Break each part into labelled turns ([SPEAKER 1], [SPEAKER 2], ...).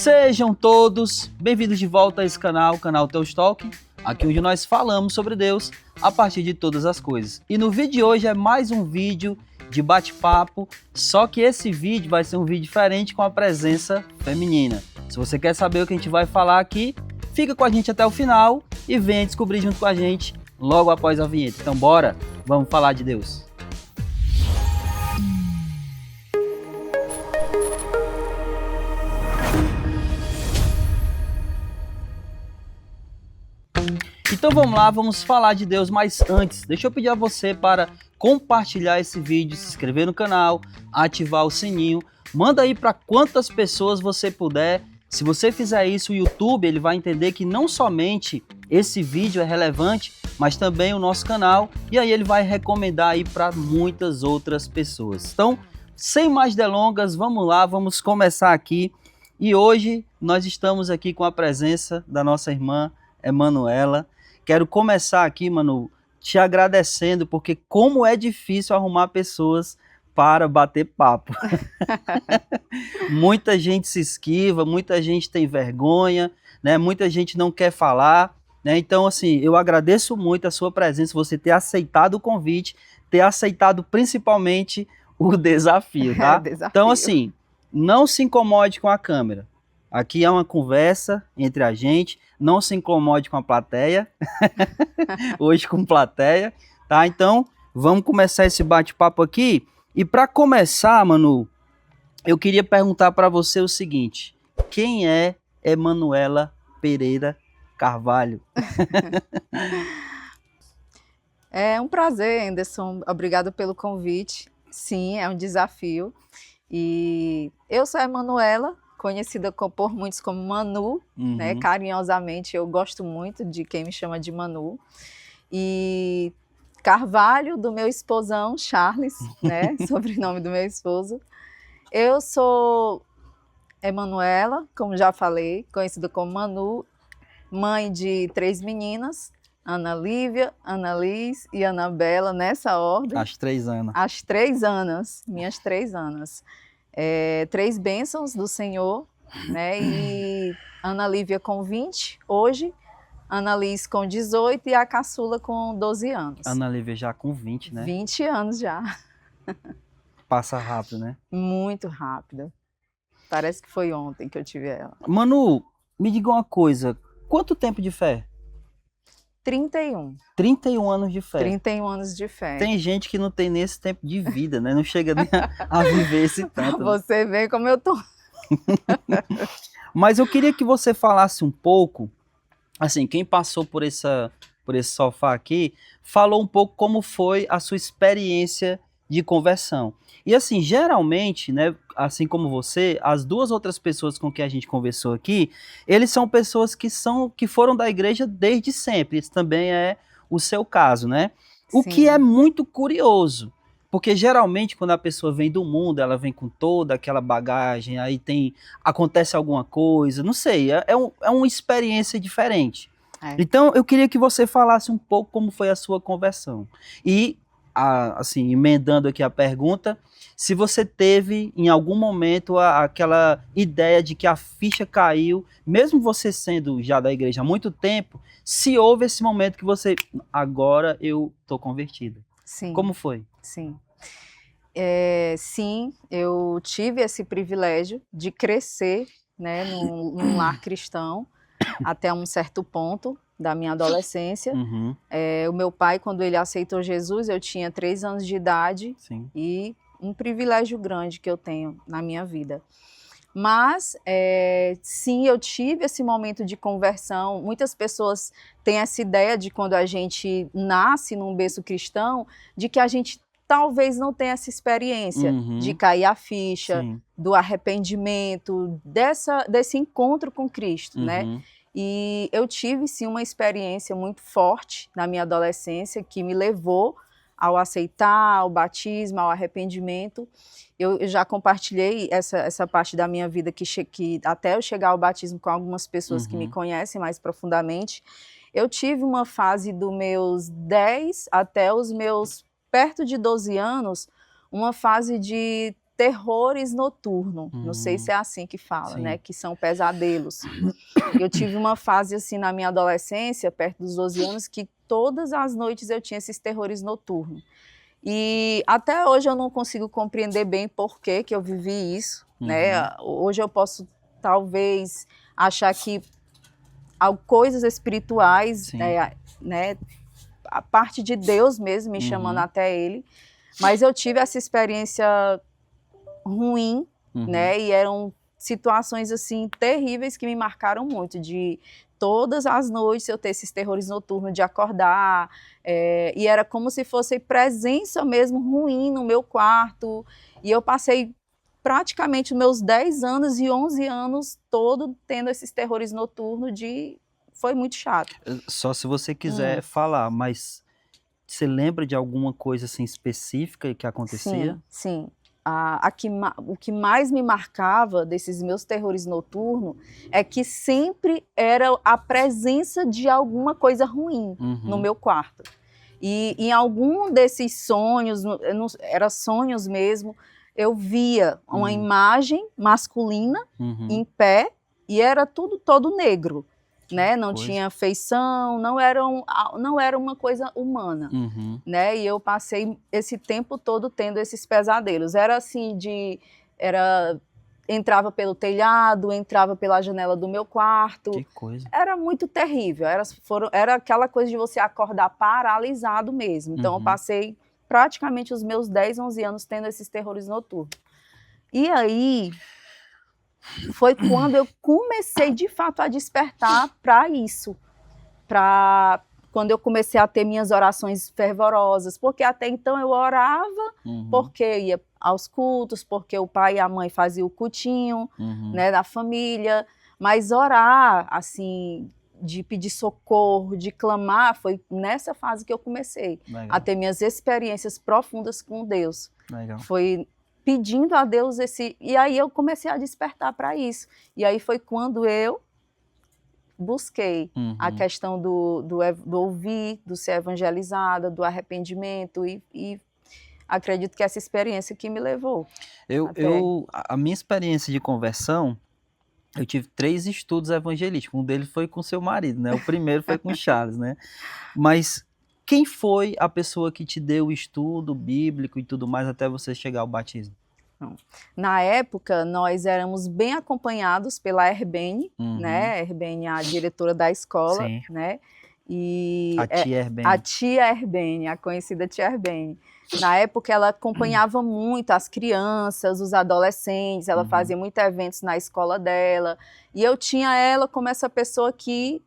[SPEAKER 1] Sejam todos bem-vindos de volta a esse canal, o canal Teus Talk, aqui onde nós falamos sobre Deus a partir de todas as coisas. E no vídeo de hoje é mais um vídeo de bate-papo, só que esse vídeo vai ser um vídeo diferente com a presença feminina. Se você quer saber o que a gente vai falar aqui, fica com a gente até o final e venha descobrir junto com a gente logo após a vinheta. Então bora, vamos falar de Deus. Então vamos lá, vamos falar de Deus, mas antes, deixa eu pedir a você para compartilhar esse vídeo, se inscrever no canal, ativar o sininho, manda aí para quantas pessoas você puder. Se você fizer isso, o YouTube ele vai entender que não somente esse vídeo é relevante, mas também o nosso canal, e aí ele vai recomendar aí para muitas outras pessoas. Então, sem mais delongas, vamos lá, vamos começar aqui. E hoje nós estamos aqui com a presença da nossa irmã Emanuela. Quero começar aqui, Manu, te agradecendo, porque como é difícil arrumar pessoas para bater papo. Muita gente se esquiva, muita gente tem vergonha, né? Muita gente não quer falar, né? Então, assim, eu agradeço muito a sua presença, você ter aceitado o convite, ter aceitado principalmente o desafio, tá?
[SPEAKER 2] Desafio.
[SPEAKER 1] Então, assim, não se incomode com a câmera. Aqui é uma conversa entre a gente, não se incomode com a plateia, hoje com plateia, tá? Então, vamos começar esse bate-papo aqui. E para começar, Manu, eu queria perguntar para você o seguinte: quem é Emanuela Pereira Carvalho?
[SPEAKER 2] É um prazer, Anderson. Obrigado pelo convite. Sim, é um desafio. E eu sou a Emanuela, conhecida por muitos como Manu, né? Carinhosamente, eu gosto muito de quem me chama de Manu. E Carvalho, do meu esposão, Charles, né? Sobrenome do meu esposo. Eu sou Emanuela, como já falei, conhecida como Manu, mãe de 3 meninas, Ana Lívia, Ana Liz e Anabela, nessa ordem.
[SPEAKER 1] As 3 anos.
[SPEAKER 2] As 3 anos, minhas 3 anos. 3 bênçãos do Senhor, né? E Ana Lívia com 20 hoje, Ana Liz com 18 e a caçula com 12 anos.
[SPEAKER 1] Ana Lívia já com 20, né?
[SPEAKER 2] 20 anos já.
[SPEAKER 1] Passa rápido, né?
[SPEAKER 2] Muito rápido. Parece que foi ontem que eu tive ela.
[SPEAKER 1] Manu, me diga uma coisa, quanto tempo de fé?
[SPEAKER 2] 31.
[SPEAKER 1] 31 anos de fé.
[SPEAKER 2] 31 anos de fé.
[SPEAKER 1] Tem gente que não tem nem esse tempo de vida, né? Não chega nem a viver esse tanto.
[SPEAKER 2] Pra você ver como eu tô.
[SPEAKER 1] Mas eu queria que você falasse um pouco, assim, quem passou por esse sofá aqui, falou um pouco como foi a sua experiência de conversão. E assim, geralmente, né, assim como você, as 2 outras pessoas com que a gente conversou aqui, eles são pessoas que foram da igreja desde sempre. Isso também é o seu caso, né? O
[SPEAKER 2] Sim.
[SPEAKER 1] que é muito curioso, porque geralmente quando a pessoa vem do mundo, ela vem com toda aquela bagagem, aí acontece alguma coisa, não sei, é uma experiência diferente. Então eu queria que você falasse um pouco como foi a sua conversão. E, assim, emendando aqui a pergunta, se você teve em algum momento aquela ideia de que a ficha caiu, mesmo você sendo já da igreja há muito tempo, se houve esse momento que você, agora eu tô convertida.
[SPEAKER 2] Sim.
[SPEAKER 1] Como foi?
[SPEAKER 2] Sim. Sim, eu tive esse privilégio de crescer, né, num lar cristão até um certo ponto da minha adolescência. O meu pai, quando ele aceitou Jesus, eu tinha 3 anos de idade.
[SPEAKER 1] Sim.
[SPEAKER 2] E um privilégio grande que eu tenho na minha vida. Mas, sim, eu tive esse momento de conversão. Muitas pessoas têm essa ideia de quando a gente nasce num berço cristão, de que a gente talvez não tenha essa experiência de cair a ficha,
[SPEAKER 1] Sim.
[SPEAKER 2] do arrependimento, desse encontro com Cristo, né? E eu tive, sim, uma experiência muito forte na minha adolescência que me levou ao aceitar, ao batismo, ao arrependimento. Eu já compartilhei essa parte da minha vida que até eu chegar ao batismo com algumas pessoas que me conhecem mais profundamente. Eu tive uma fase dos meus 10 até os meus perto de 12 anos, uma fase de terrores noturnos, não sei se é assim que fala,
[SPEAKER 1] Sim.
[SPEAKER 2] né, que são pesadelos. Eu tive uma fase assim na minha adolescência, perto dos 12 anos, que todas as noites eu tinha esses terrores noturnos. E até hoje eu não consigo compreender bem por que eu vivi isso, né? Hoje eu posso talvez achar que coisas espirituais,
[SPEAKER 1] Sim.
[SPEAKER 2] né, a parte de Deus mesmo me chamando até Ele, mas eu tive essa experiência ruim, né? E eram situações assim terríveis que me marcaram muito, de todas as noites eu ter esses terrores noturnos de acordar, e era como se fosse presença mesmo ruim no meu quarto, e eu passei praticamente meus 10 anos e 11 anos todo tendo esses terrores noturnos foi muito chato.
[SPEAKER 1] Só se você quiser falar, mas você lembra de alguma coisa assim específica que acontecia?
[SPEAKER 2] Sim. O que mais me marcava desses meus terrores noturnos é que sempre era a presença de alguma coisa ruim no meu quarto. E em algum desses sonhos, era sonhos mesmo, eu via uma imagem masculina em pé e era tudo todo negro, né? Não tinha feição, não era uma coisa humana, né? E eu passei esse tempo todo tendo esses pesadelos. Era assim entrava pelo telhado, entrava pela janela do meu quarto.
[SPEAKER 1] Que coisa.
[SPEAKER 2] Era muito terrível. Era aquela coisa de você acordar paralisado mesmo. Então eu passei praticamente os meus 10, 11 anos tendo esses terrores noturnos. E aí foi quando eu comecei de fato a despertar para isso, quando eu comecei a ter minhas orações fervorosas, porque até então eu orava, porque ia aos cultos, porque o pai e a mãe faziam o cultinho, né, da família, mas orar, assim, de pedir socorro, de clamar, foi nessa fase que eu comecei a ter minhas experiências profundas com Deus. Foi pedindo a Deus e aí eu comecei a despertar para isso. E aí foi quando eu busquei a questão do ouvir, do ser evangelizada, do arrependimento e acredito que essa experiência que me levou.
[SPEAKER 1] A minha experiência de conversão, eu tive 3 estudos evangelísticos. Um deles foi com seu marido, né? O primeiro foi com Charles, né? Mas quem foi a pessoa que te deu o estudo bíblico e tudo mais até você chegar ao batismo?
[SPEAKER 2] Na época, nós éramos bem acompanhados pela Herbene, né? Herbene, a diretora da escola, né? E a tia Herbene, a conhecida tia Herbene. Na época, ela acompanhava muito as crianças, os adolescentes, ela fazia muitos eventos na escola dela, e eu tinha ela como essa pessoa que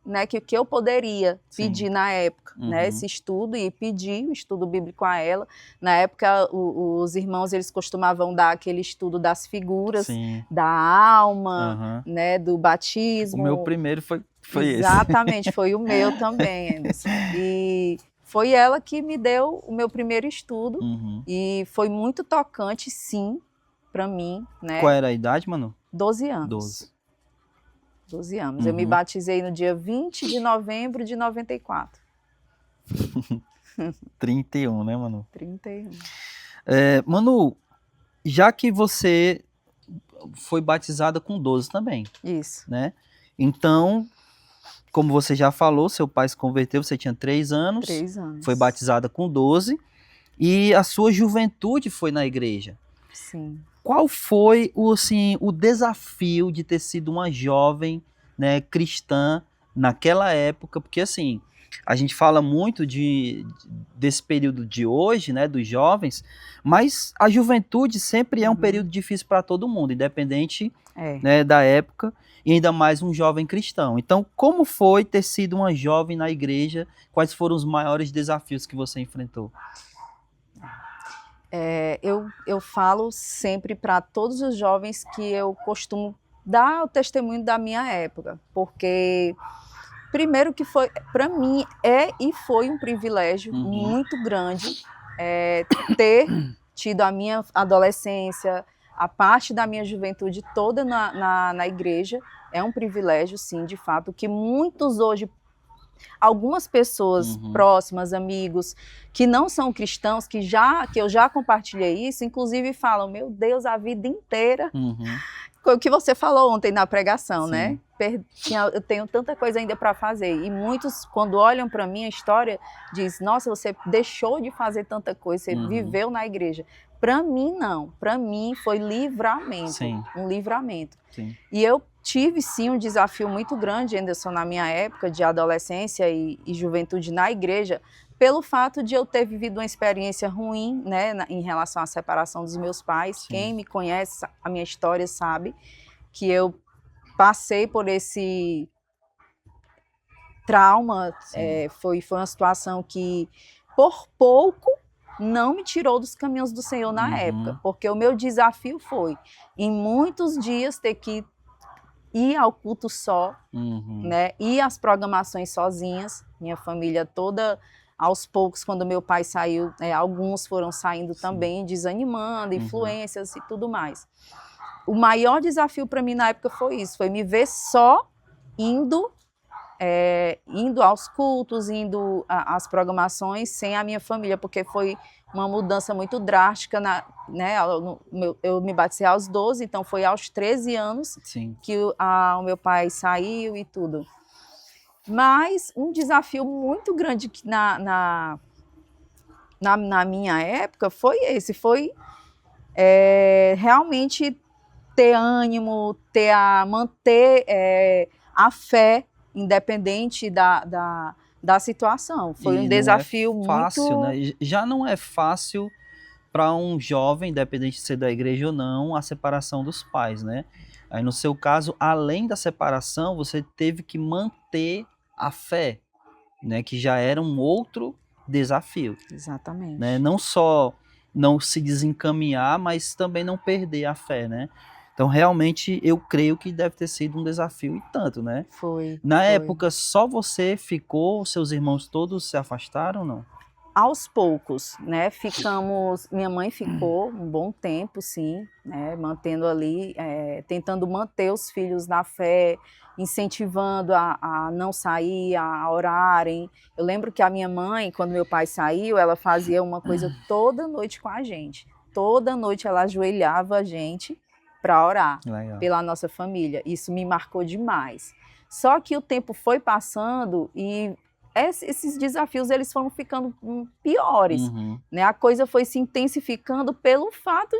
[SPEAKER 2] eu poderia pedir na época, né, esse estudo, e pedir o estudo bíblico a ela. Na época, os irmãos, eles costumavam dar aquele estudo das figuras, da alma, né, do batismo.
[SPEAKER 1] O meu primeiro foi esse.
[SPEAKER 2] Exatamente, foi o meu também, Anderson. E foi ela que me deu o meu primeiro estudo, e foi muito tocante, sim, para mim, né?
[SPEAKER 1] Qual era a idade, Manu?
[SPEAKER 2] 12 anos. 12 anos. Eu me batizei no dia 20 de novembro de 94.
[SPEAKER 1] 31, né, Manu?
[SPEAKER 2] 31.
[SPEAKER 1] Manu, já que você foi batizada com 12 também.
[SPEAKER 2] Isso.
[SPEAKER 1] Né? Então, como você já falou, seu pai se converteu, você tinha 3 anos.
[SPEAKER 2] 3 anos.
[SPEAKER 1] Foi batizada com 12. E a sua juventude foi na igreja.
[SPEAKER 2] Sim.
[SPEAKER 1] Qual foi o desafio de ter sido uma jovem, né, cristã naquela época? Porque assim, a gente fala muito desse período de hoje, né, dos jovens, mas a juventude sempre é um período difícil para todo mundo, independente né, da época, e ainda mais um jovem cristão. Então, como foi ter sido uma jovem na igreja? Quais foram os maiores desafios que você enfrentou?
[SPEAKER 2] Eu falo sempre para todos os jovens que eu costumo dar o testemunho da minha época, porque primeiro que foi, para mim, foi um privilégio muito grande ter tido a minha adolescência, a parte da minha juventude toda na igreja. É um privilégio, sim, de fato, que muitos hoje algumas pessoas
[SPEAKER 1] Uhum.
[SPEAKER 2] próximas, amigos, que não são cristãos, que eu já compartilhei isso, inclusive falam, meu Deus, a vida inteira,
[SPEAKER 1] Uhum.
[SPEAKER 2] o que você falou ontem na pregação,
[SPEAKER 1] Sim.
[SPEAKER 2] né? Eu tenho tanta coisa ainda para fazer. E muitos, quando olham para mim, a história diz, nossa, você deixou de fazer tanta coisa, você
[SPEAKER 1] Uhum.
[SPEAKER 2] viveu na igreja. Para mim, não. Para mim, foi livramento.
[SPEAKER 1] Sim.
[SPEAKER 2] Um livramento.
[SPEAKER 1] Sim.
[SPEAKER 2] E eu tive, sim, um desafio muito grande, Anderson, na minha época de adolescência e juventude na igreja, pelo fato de eu ter vivido uma experiência ruim, né, em relação à separação dos meus pais.
[SPEAKER 1] Sim.
[SPEAKER 2] Quem me conhece, a minha história, sabe que eu passei por esse trauma. Foi uma situação que, por pouco, não me tirou dos caminhos do Senhor na
[SPEAKER 1] Uhum.
[SPEAKER 2] época, porque o meu desafio foi, em muitos dias, ter que ir ao culto só,
[SPEAKER 1] Uhum.
[SPEAKER 2] né? Ir às programações sozinhas, minha família toda, aos poucos, quando meu pai saiu, alguns foram saindo
[SPEAKER 1] Sim.
[SPEAKER 2] também, desanimando,
[SPEAKER 1] Uhum.
[SPEAKER 2] influências e tudo mais. O maior desafio para mim na época foi isso, foi me ver só indo aos cultos, indo às programações sem a minha família, porque foi uma mudança muito drástica, né? Eu me batizei aos 12, então foi aos 13 anos
[SPEAKER 1] Sim.
[SPEAKER 2] que o meu pai saiu e tudo. Mas um desafio muito grande que na minha época foi esse, foi realmente ter ânimo, manter a fé, independente da situação. Foi um
[SPEAKER 1] E não é
[SPEAKER 2] desafio
[SPEAKER 1] fácil,
[SPEAKER 2] muito...
[SPEAKER 1] né? Já não é fácil para um jovem, independente de ser da igreja ou não, a separação dos pais, né? Aí no seu caso, além da separação, você teve que manter a fé, né? Que já era um outro desafio,
[SPEAKER 2] Exatamente.
[SPEAKER 1] né? Não só não se desencaminhar, mas também não perder a fé, né? Então, realmente, eu creio que deve ter sido um desafio e tanto, né?
[SPEAKER 2] Foi.
[SPEAKER 1] Na época, só você ficou, seus irmãos todos se afastaram ou não?
[SPEAKER 2] Aos poucos, né? Minha mãe ficou um bom tempo, sim, né? Mantendo ali, tentando manter os filhos na fé, incentivando a não sair, a orarem. Eu lembro que a minha mãe, quando meu pai saiu, ela fazia uma coisa toda noite com a gente. Toda noite ela ajoelhava a gente para orar.
[SPEAKER 1] Legal.
[SPEAKER 2] Pela nossa família. Isso me marcou demais. Só que o tempo foi passando e esses desafios eles foram ficando piores,
[SPEAKER 1] Uhum.
[SPEAKER 2] né? A coisa foi se intensificando pelo fato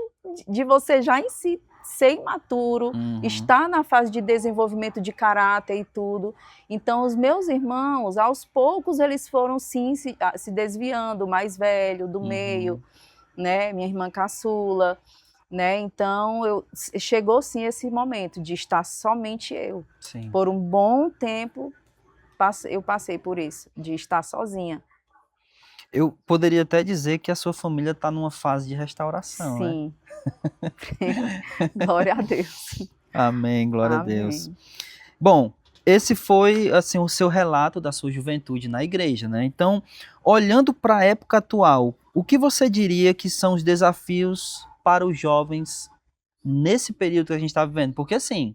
[SPEAKER 2] de você já em si ser imaturo,
[SPEAKER 1] Uhum.
[SPEAKER 2] estar na fase de desenvolvimento de caráter e tudo. Então, os meus irmãos, aos poucos, eles foram sim se desviando, o mais velho, do meio, né? Minha irmã caçula, né? Então, chegou sim esse momento de estar somente eu.
[SPEAKER 1] Sim.
[SPEAKER 2] Por um bom tempo, eu passei por isso, de estar sozinha.
[SPEAKER 1] Eu poderia até dizer que a sua família está numa fase de restauração, né?
[SPEAKER 2] Sim. Glória a Deus.
[SPEAKER 1] Amém, glória a Deus.
[SPEAKER 2] Amém.
[SPEAKER 1] Bom, esse foi assim o seu relato da sua juventude na igreja, né? Então, olhando para a época atual, o que você diria que são os desafios para os jovens nesse período que a gente está vivendo? Porque assim,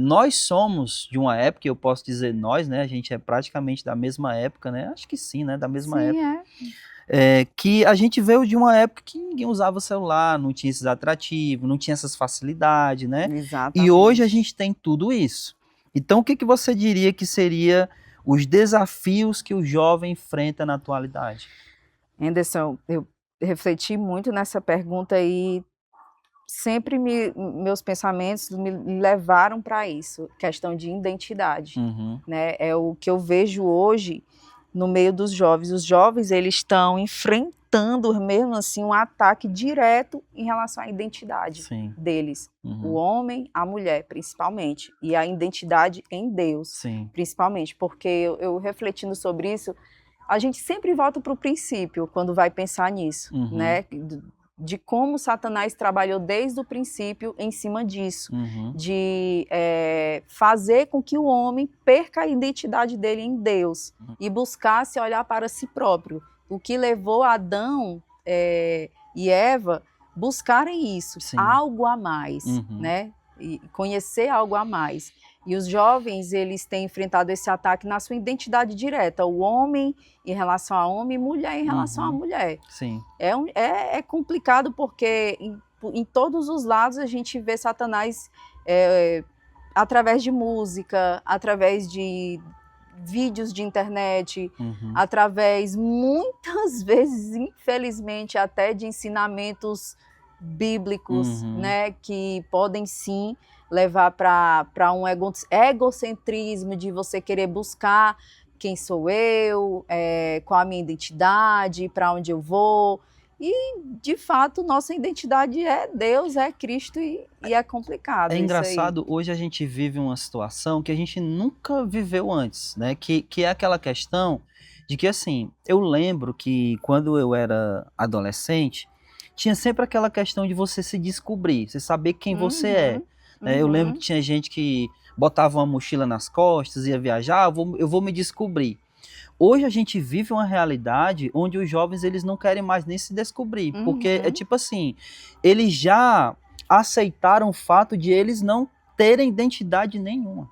[SPEAKER 1] nós somos de uma época, eu posso dizer nós, né? A gente é praticamente da mesma época, né? Acho que sim, né? Da mesma
[SPEAKER 2] Sim,
[SPEAKER 1] época. Que a gente veio de uma época que ninguém usava celular, não tinha esses atrativos, não tinha essas facilidades, né?
[SPEAKER 2] Exatamente.
[SPEAKER 1] E hoje a gente tem tudo isso. Então, o que você diria que seria os desafios que o jovem enfrenta na atualidade?
[SPEAKER 2] Anderson, eu refleti muito nessa pergunta e sempre meus pensamentos me levaram para isso, questão de identidade, né? É o que eu vejo hoje no meio dos jovens. Os jovens, eles estão enfrentando mesmo assim um ataque direto em relação à identidade deles. O homem, a mulher, principalmente, e a identidade em Deus, principalmente, porque eu refletindo sobre isso, a gente sempre volta para o princípio quando vai pensar nisso, né? De como Satanás trabalhou desde o princípio em cima disso, de fazer com que o homem perca a identidade dele em Deus e buscasse olhar para si próprio, o que levou Adão e Eva buscarem isso, algo a mais, né? E conhecer algo a mais. E os jovens, eles têm enfrentado esse ataque na sua identidade direta, o homem em relação a homem e mulher em relação a mulher.
[SPEAKER 1] Sim.
[SPEAKER 2] É complicado porque em todos os lados a gente vê Satanás através de música, através de vídeos de internet, através, muitas vezes, infelizmente, até de ensinamentos bíblicos, né, que podem sim levar para um egocentrismo de você querer buscar quem sou eu, qual a minha identidade, para onde eu vou. E, de fato, nossa identidade é Deus, é Cristo e é complicado.
[SPEAKER 1] É engraçado, hoje a gente vive uma situação que a gente nunca viveu antes, né? Que é aquela questão de que, assim, eu lembro que quando eu era adolescente, tinha sempre aquela questão de você se descobrir, você saber quem você é. Eu lembro que tinha gente que botava uma mochila nas costas, ia viajar, eu vou me descobrir. Hoje a gente vive uma realidade onde os jovens eles não querem mais nem se descobrir, porque é tipo assim, eles já aceitaram o fato de eles não terem identidade nenhuma.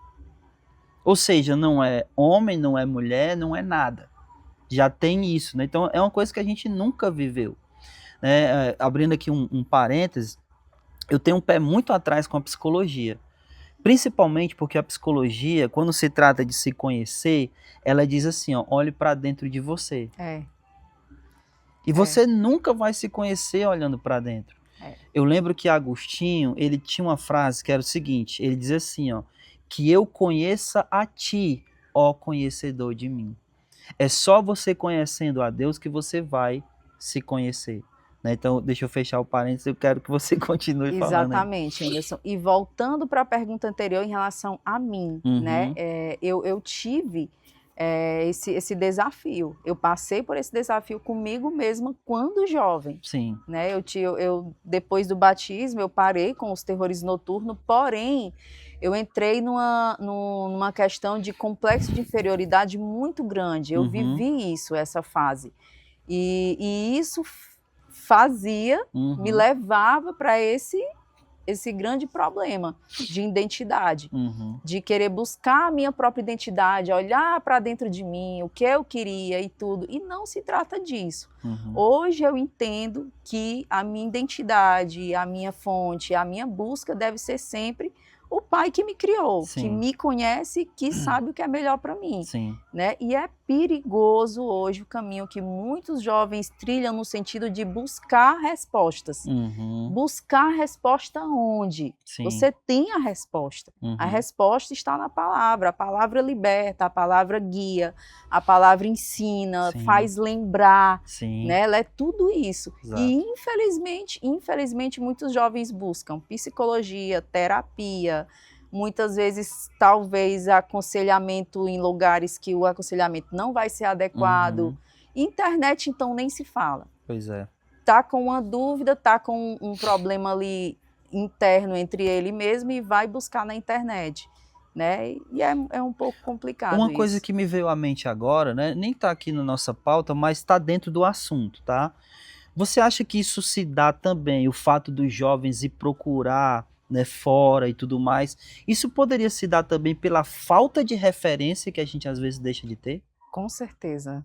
[SPEAKER 1] Ou seja, não é homem, não é mulher, não é nada. Já tem isso, né? Então é uma coisa que a gente nunca viveu. Abrindo aqui um parênteses, eu tenho um pé muito atrás com a psicologia. Principalmente porque a psicologia, quando se trata de se conhecer, ela diz assim, ó, olhe para dentro de você. E você nunca vai se conhecer olhando para dentro. Eu lembro que Agostinho, ele tinha uma frase que era o seguinte, ele dizia assim, ó, que eu conheça a ti, ó conhecedor de mim. É só você conhecendo a Deus que você vai se conhecer. Então, deixa eu fechar o parênteses, eu quero que você continue falando.
[SPEAKER 2] Exatamente, Anderson. E voltando para a pergunta anterior em relação a mim, né? Eu tive esse desafio. Eu passei por esse desafio comigo mesma quando jovem.
[SPEAKER 1] Sim.
[SPEAKER 2] Né? Eu, depois do batismo, eu parei com os terrores noturnos, porém, eu entrei numa questão de complexo de inferioridade muito grande. Eu vivi isso, essa fase. E isso me levava para esse grande problema de identidade, de querer buscar a minha própria identidade, olhar para dentro de mim, o que eu queria e tudo, e não se trata disso. Hoje eu entendo que a minha identidade, a minha fonte, a minha busca deve ser sempre o pai que me criou, que me conhece, que sabe o que é melhor para mim. Né? E é perigoso hoje o caminho que muitos jovens trilham no sentido de buscar respostas. Buscar resposta onde? Você tem a resposta. A resposta está na palavra. A palavra liberta, a palavra guia, a palavra ensina, faz lembrar. Né? Ela é tudo isso. Exato. E infelizmente, muitos jovens buscam psicologia, terapia, muitas vezes, talvez, aconselhamento em lugares que o aconselhamento não vai ser adequado. Internet, então, nem se fala.
[SPEAKER 1] Pois é.
[SPEAKER 2] Tá com uma dúvida, tá com um problema ali interno entre ele mesmo e vai buscar na internet. Né? E é um pouco complicado.
[SPEAKER 1] Uma coisa que me veio à mente agora, né? Nem tá aqui na nossa pauta, mas está dentro do assunto, tá? Você acha que isso se dá também, o fato dos jovens ir procurar, né, fora e tudo mais, isso poderia se dar também pela falta de referência que a gente às vezes deixa de ter?
[SPEAKER 2] Com certeza.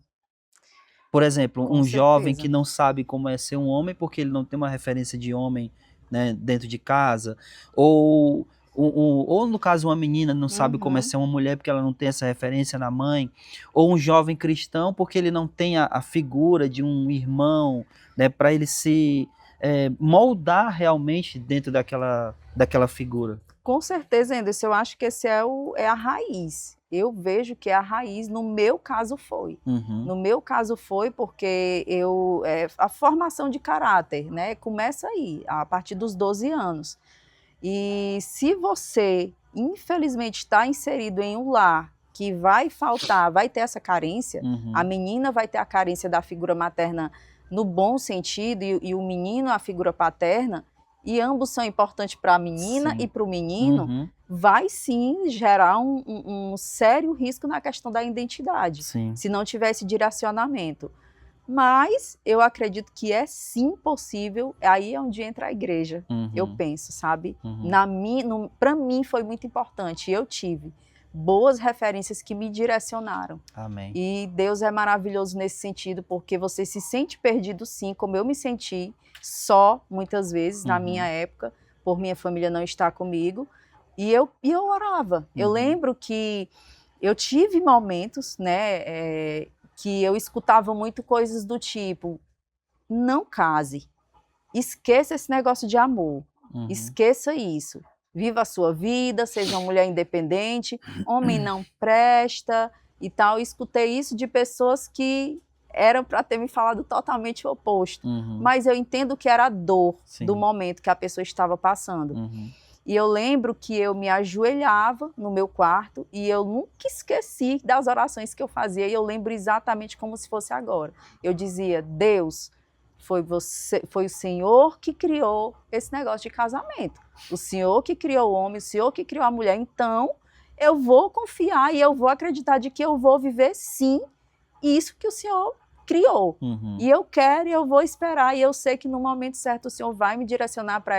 [SPEAKER 1] Por exemplo, um jovem que não sabe como é ser um homem porque ele não tem uma referência de homem, né, dentro de casa, ou no caso uma menina não sabe como é ser uma mulher porque ela não tem essa referência na mãe, ou um jovem cristão porque ele não tem a figura de um irmão, né, para ele se moldar realmente dentro daquela figura.
[SPEAKER 2] Com certeza, Anderson, eu acho que esse é a raiz. Eu vejo que a raiz, no meu caso, foi. No meu caso foi porque a formação de caráter, né, começa aí, a partir dos 12 anos. E se você, infelizmente, está inserido em um lar que vai faltar, vai ter essa carência, a menina vai ter a carência da figura materna no bom sentido e o menino a figura paterna, e ambos são importantes para a menina e para o menino, vai sim gerar um sério risco na questão da identidade, se não tiver esse direcionamento. Mas eu acredito que é sim possível, aí é onde entra a igreja, eu
[SPEAKER 1] Uhum.
[SPEAKER 2] penso, sabe?
[SPEAKER 1] Uhum.
[SPEAKER 2] Para mim foi muito importante, eu tive boas referências que me direcionaram.
[SPEAKER 1] Amém.
[SPEAKER 2] E Deus é maravilhoso nesse sentido, porque você se sente perdido sim, como eu me senti, só muitas vezes na minha
[SPEAKER 1] Uhum.
[SPEAKER 2] época, por minha família não estar comigo, e eu orava. Eu
[SPEAKER 1] Uhum.
[SPEAKER 2] lembro que eu tive momentos, né, que eu escutava muito coisas do tipo, não case, esqueça esse negócio de amor,
[SPEAKER 1] Uhum.
[SPEAKER 2] esqueça isso, viva a sua vida, seja uma mulher independente, homem não presta e tal. Eu escutei isso de pessoas que eram para ter me falado totalmente o oposto,
[SPEAKER 1] Uhum.
[SPEAKER 2] mas eu entendo que era a dor do
[SPEAKER 1] Sim.
[SPEAKER 2] momento que a pessoa estava passando.
[SPEAKER 1] Uhum.
[SPEAKER 2] E eu lembro que eu me ajoelhava no meu quarto e eu nunca esqueci das orações que eu fazia, e eu lembro exatamente como se fosse agora. Eu dizia: Deus, foi o Senhor que criou esse negócio de casamento. O Senhor que criou o homem, o Senhor que criou a mulher. Então, eu vou confiar e eu vou acreditar de que eu vou viver sim isso que o Senhor criou.
[SPEAKER 1] Uhum.
[SPEAKER 2] E eu quero e eu vou esperar, e eu sei que no momento certo o Senhor vai me direcionar para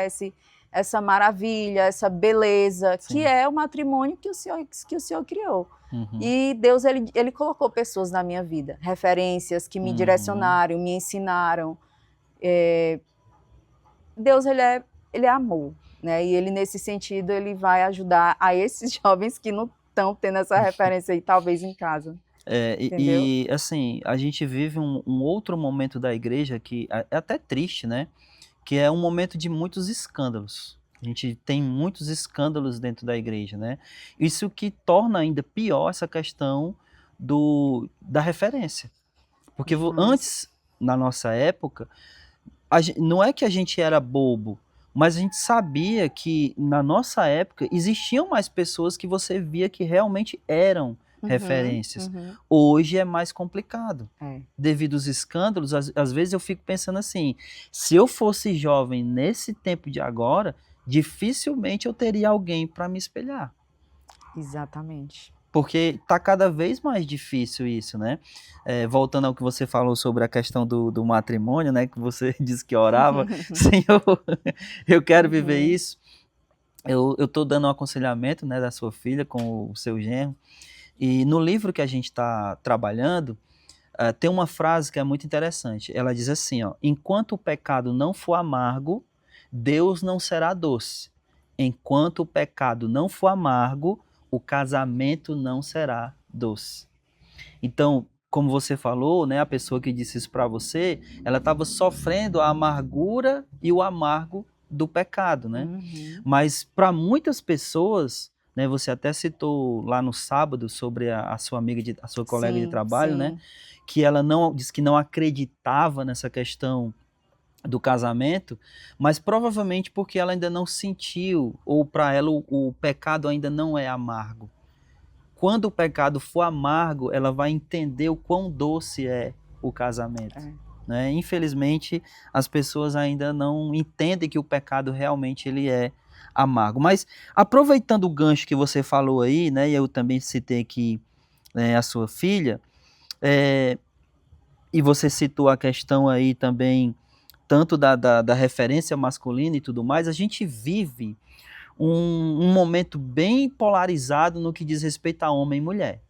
[SPEAKER 2] essa maravilha, essa beleza,
[SPEAKER 1] Sim.
[SPEAKER 2] que é o matrimônio que o Senhor criou.
[SPEAKER 1] Uhum.
[SPEAKER 2] E Deus, ele colocou pessoas na minha vida, referências que me
[SPEAKER 1] Uhum.
[SPEAKER 2] direcionaram, me ensinaram. Deus, ele é amor, né? E ele, nesse sentido, ele vai ajudar a esses jovens que não estão tendo essa referência aí, talvez em casa, entendeu?
[SPEAKER 1] Assim, a gente vive um outro momento da igreja que é até triste, né? Que é um momento de muitos escândalos. A gente tem muitos escândalos dentro da igreja, né? Isso que torna ainda pior essa questão da referência. Porque
[SPEAKER 2] Demais.
[SPEAKER 1] antes, na nossa época, não é que a gente era bobo, mas a gente sabia que na nossa época existiam mais pessoas que você via que realmente eram
[SPEAKER 2] Uhum,
[SPEAKER 1] referências.
[SPEAKER 2] uhum.
[SPEAKER 1] Hoje é mais complicado.
[SPEAKER 2] É,
[SPEAKER 1] Devido aos escândalos, às vezes eu fico pensando assim, se eu fosse jovem nesse tempo de agora, dificilmente eu teria alguém para me espelhar.
[SPEAKER 2] exatamente.
[SPEAKER 1] Porque tá cada vez mais difícil isso, né? Voltando ao que você falou sobre a questão do matrimônio, né? Que você disse que orava, Senhor, eu quero viver
[SPEAKER 2] Uhum.
[SPEAKER 1] isso. Eu tô dando um aconselhamento, né, da sua filha com o seu genro. E no livro que a gente está trabalhando, tem uma frase que é muito interessante. Ela diz assim, ó: enquanto o pecado não for amargo, Deus não será doce. Enquanto o pecado não for amargo, o casamento não será doce. Então, como você falou, né, a pessoa que disse isso para você, ela estava sofrendo a amargura e o amargo do pecado, né?
[SPEAKER 2] Uhum.
[SPEAKER 1] Mas para muitas pessoas, né, você até citou lá no sábado sobre a sua amiga, a sua colega de
[SPEAKER 2] Sim,
[SPEAKER 1] trabalho, né,
[SPEAKER 2] sim.
[SPEAKER 1] que ela não disse que não acreditava nessa questão do casamento, mas provavelmente porque ela ainda não sentiu, ou para ela o pecado ainda não é amargo. Quando o pecado for amargo, ela vai entender o quão doce é o casamento.
[SPEAKER 2] É.
[SPEAKER 1] Né? Infelizmente, as pessoas ainda não entendem que o pecado realmente ele é amargo. Mas aproveitando o gancho que você falou aí, né, e eu também citei aqui, né, a sua filha, e você citou a questão aí também, tanto da referência masculina e tudo mais, a gente vive um momento bem polarizado no que diz respeito a homem e mulher.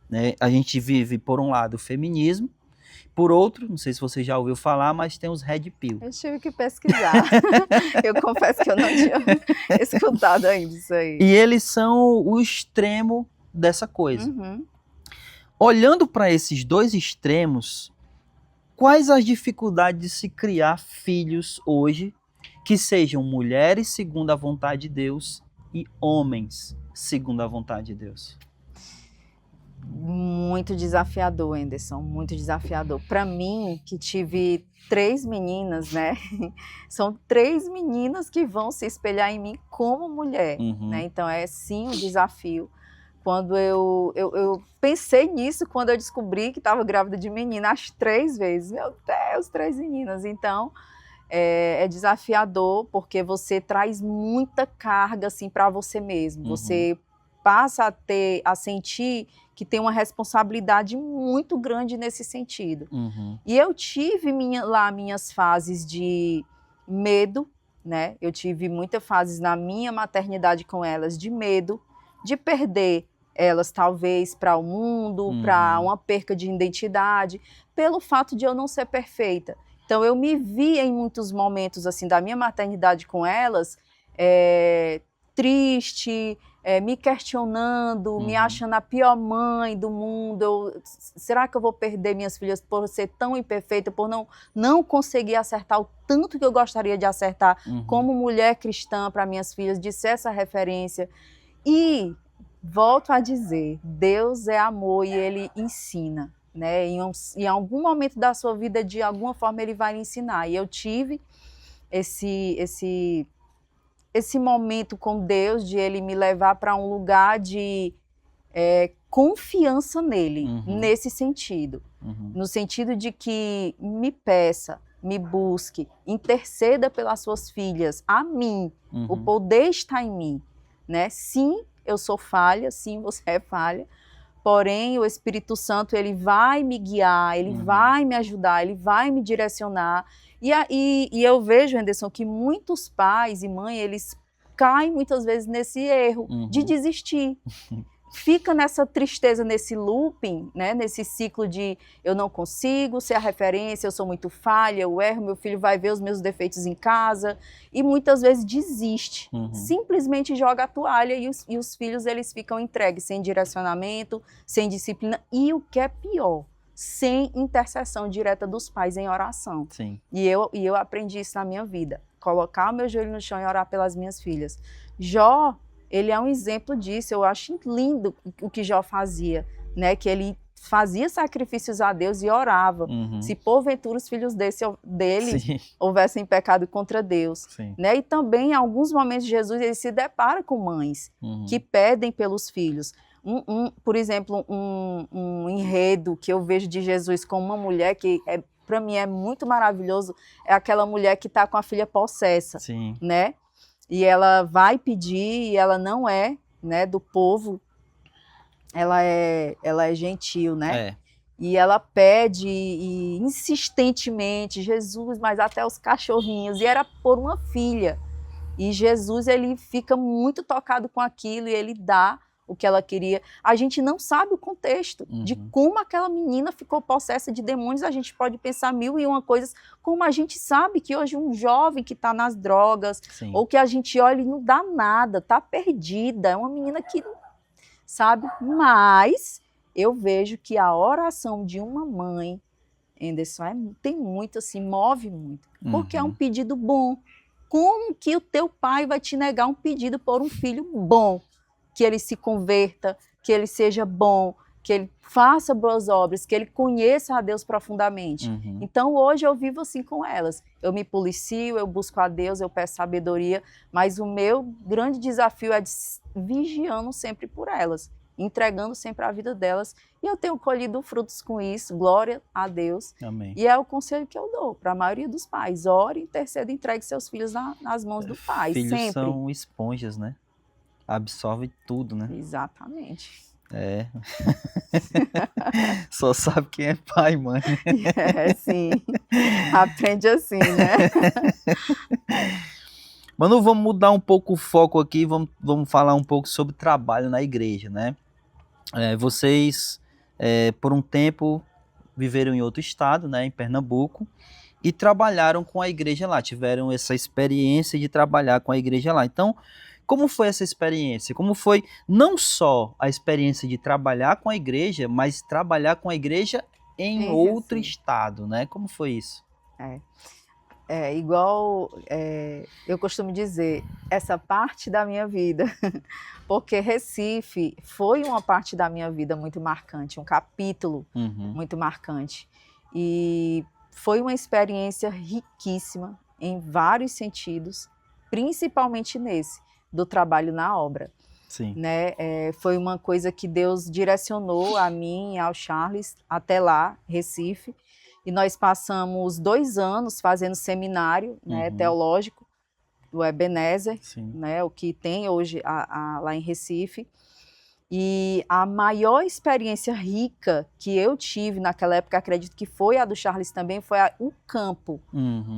[SPEAKER 1] Né? A gente vive, por um lado, o feminismo, por outro, não sei se você já ouviu falar, mas tem os Red Pill.
[SPEAKER 2] Eu tive que pesquisar. Eu confesso que eu não tinha escutado ainda isso aí.
[SPEAKER 1] E eles são o extremo dessa coisa.
[SPEAKER 2] Uhum.
[SPEAKER 1] Olhando para esses dois extremos, quais as dificuldades de se criar filhos hoje que sejam mulheres segundo a vontade de Deus e homens segundo a vontade de Deus?
[SPEAKER 2] Muito desafiador, Anderson, muito desafiador. Para mim, que tive 3 meninas, né? São 3 meninas que vão se espelhar em mim como mulher, né?
[SPEAKER 1] Uhum.
[SPEAKER 2] Então é sim um desafio. Quando eu pensei nisso, quando eu descobri que estava grávida de menina, as 3 vezes. Meu Deus, 3 meninas. Então é desafiador, porque você traz muita carga assim para você mesmo.
[SPEAKER 1] Uhum.
[SPEAKER 2] Você passa a sentir que tem uma responsabilidade muito grande nesse sentido. E eu tive minhas fases de medo, né? Eu tive muitas fases na minha maternidade com elas de medo, de perder elas talvez para o mundo, para uma perca de identidade, pelo fato de eu não ser perfeita. Então eu me vi em muitos momentos assim da minha maternidade com elas, triste, me questionando, me achando a pior mãe do mundo. Será que eu vou perder minhas filhas por ser tão imperfeita, por não conseguir acertar o tanto que eu gostaria de acertar como mulher cristã para minhas filhas, de ser essa referência? E volto a dizer, Deus é amor e Ele ensina, né? Em algum momento da sua vida, de alguma forma, Ele vai lhe ensinar. E eu tive esse momento com Deus, de Ele me levar para um lugar de confiança nele, nesse sentido. No sentido de que me peça, me busque, interceda pelas suas filhas, a mim, o poder está em mim, né? Sim, eu sou falha, sim, você é falha, porém o Espírito Santo, ele vai me guiar, ele vai me ajudar, ele vai me direcionar. E eu vejo, Anderson, que muitos pais e mães, eles caem muitas vezes nesse erro de desistir. Fica nessa tristeza, nesse looping, né? Nesse ciclo de eu não consigo ser a referência, eu sou muito falha, eu erro, meu filho vai ver os meus defeitos em casa, e muitas vezes desiste, simplesmente joga a toalha, e os filhos, eles ficam entregues, sem direcionamento, sem disciplina, e o que é pior, sem intercessão direta dos pais em oração.
[SPEAKER 1] Sim.
[SPEAKER 2] E eu aprendi isso na minha vida, colocar o meu joelho no chão e orar pelas minhas filhas. Jó, ele é um exemplo disso. Eu acho lindo o que Jó fazia, né? Que ele fazia sacrifícios a Deus e orava. Se porventura os filhos dele
[SPEAKER 1] Sim.
[SPEAKER 2] houvessem pecado contra Deus.
[SPEAKER 1] Sim.
[SPEAKER 2] Né? E também, em alguns momentos, Jesus, ele se depara com mães que pedem pelos filhos. Por exemplo, um enredo que eu vejo de Jesus com uma mulher que para mim é muito maravilhoso, é aquela mulher que está com a filha possessa.
[SPEAKER 1] Sim.
[SPEAKER 2] Né? E ela vai pedir, e ela não é, né, do povo, ela é gentil, né? E ela pede insistentemente, Jesus, mas até os cachorrinhos, e era por uma filha. E Jesus, ele fica muito tocado com aquilo, e ele dá o que ela queria. A gente não sabe o contexto de como aquela menina ficou possessa de demônios. A gente pode pensar mil e uma coisas, como a gente sabe que hoje um jovem que está nas drogas, ou que a gente olha e não dá nada, está perdida, é uma menina que, sabe? Mas eu vejo que a oração de uma mãe, Anderson, tem muito assim, move muito, porque é um pedido bom. Como que o teu pai vai te negar um pedido por um filho bom? Que ele se converta, que ele seja bom, que ele faça boas obras, que ele conheça a Deus profundamente. Então, hoje eu vivo assim com elas. Eu me policio, eu busco a Deus, eu peço sabedoria, mas o meu grande desafio é vigiando sempre por elas, entregando sempre a vida delas. E eu tenho colhido frutos com isso, glória a Deus.
[SPEAKER 1] Amém.
[SPEAKER 2] E é o conselho que eu dou para a maioria dos pais. Ore, interceda, entregue seus filhos nas mãos do Pai,
[SPEAKER 1] Filhos
[SPEAKER 2] sempre.
[SPEAKER 1] são esponjas, né? Absorve tudo, né?
[SPEAKER 2] Exatamente.
[SPEAKER 1] Só sabe quem é pai, mãe.
[SPEAKER 2] Sim. Aprende assim, né?
[SPEAKER 1] Manu, vamos mudar um pouco o foco aqui, vamos falar um pouco sobre trabalho na igreja, né? Vocês, por um tempo, viveram em outro estado, né, em Pernambuco, e trabalharam com a igreja lá, tiveram essa experiência de trabalhar com a igreja lá. Então, como foi essa experiência? Como foi não só a experiência de trabalhar com a igreja, mas trabalhar com a igreja em outro estado, né? Como foi isso?
[SPEAKER 2] Igual eu costumo dizer, essa parte da minha vida, porque Recife foi uma parte da minha vida muito marcante, um capítulo muito marcante. E foi uma experiência riquíssima em vários sentidos, principalmente nesse, do trabalho na obra.
[SPEAKER 1] Sim.
[SPEAKER 2] Né? Foi uma coisa que Deus direcionou a mim e ao Charles até lá, Recife, e nós passamos 2 anos fazendo seminário, né, teológico do Ebenezer, né, o que tem hoje lá em Recife. E a maior experiência rica que eu tive naquela época, acredito que foi a do Charles também, foi o campo.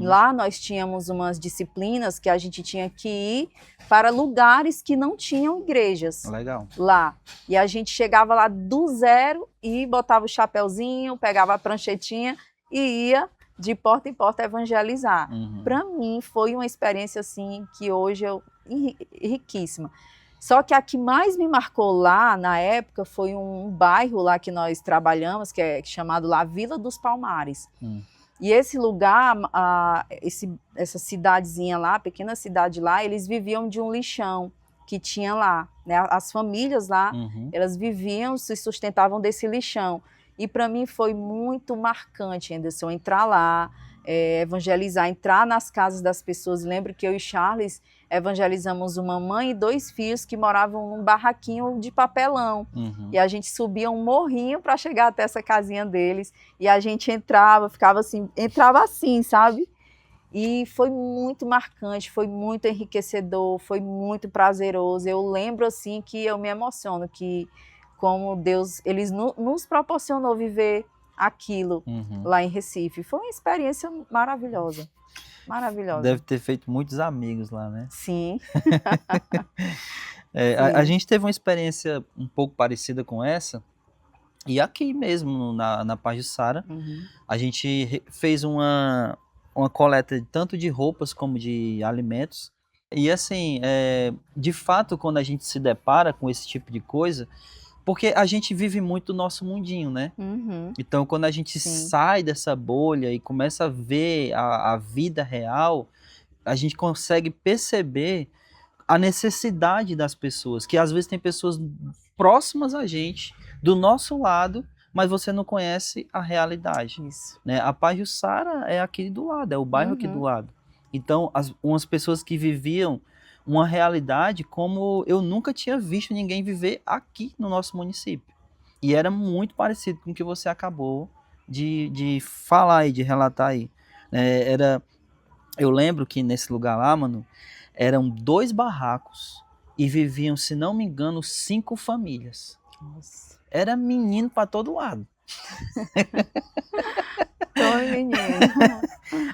[SPEAKER 2] Lá nós tínhamos umas disciplinas que a gente tinha que ir para lugares que não tinham igrejas.
[SPEAKER 1] Legal.
[SPEAKER 2] Lá. E a gente chegava lá do zero e botava o chapéuzinho, pegava a pranchetinha e ia de porta em porta evangelizar. Para mim foi uma experiência assim que hoje eu riquíssima. Só que a que mais me marcou lá na época foi um bairro lá que nós trabalhamos, que é chamado lá Vila dos Palmares. E esse lugar, essa cidadezinha lá, pequena cidade lá, eles viviam de um lixão que tinha lá, né? As famílias lá, elas viviam, se sustentavam desse lixão. E para mim foi muito marcante, Anderson, entrar lá, evangelizar, entrar nas casas das pessoas. Lembro que eu e Charles evangelizamos uma mãe e 2 filhos que moravam num barraquinho de papelão. E a gente subia um morrinho para chegar até essa casinha deles. E a gente entrava assim, sabe? E foi muito marcante, foi muito enriquecedor, foi muito prazeroso. Eu lembro assim que eu me emociono, que como Deus, ele nos proporcionou viver aquilo lá em Recife. Foi uma experiência maravilhosa. Maravilhosa.
[SPEAKER 1] Deve ter feito muitos amigos lá, né?
[SPEAKER 2] Sim.
[SPEAKER 1] A gente teve uma experiência um pouco parecida com essa, e aqui mesmo, na Pajuçara, a gente fez uma coleta tanto de roupas como de alimentos. E assim, de fato, quando a gente se depara com esse tipo de coisa, porque a gente vive muito o nosso mundinho, né? Então, quando a gente sai dessa bolha e começa a ver a vida real, a gente consegue perceber a necessidade das pessoas, que às vezes tem pessoas próximas a gente, do nosso lado, mas você não conhece a realidade.
[SPEAKER 2] Isso.
[SPEAKER 1] Né? A Pajuçara é aqui do lado, é o bairro aqui do lado. Então, umas pessoas que viviam uma realidade como eu nunca tinha visto ninguém viver aqui no nosso município. E era muito parecido com o que você acabou de falar e de relatar aí. Eu lembro que nesse lugar lá, mano, eram 2 barracos e viviam, se não me engano, 5 famílias.
[SPEAKER 2] Nossa.
[SPEAKER 1] Era menino para todo lado.
[SPEAKER 2] Todo menino.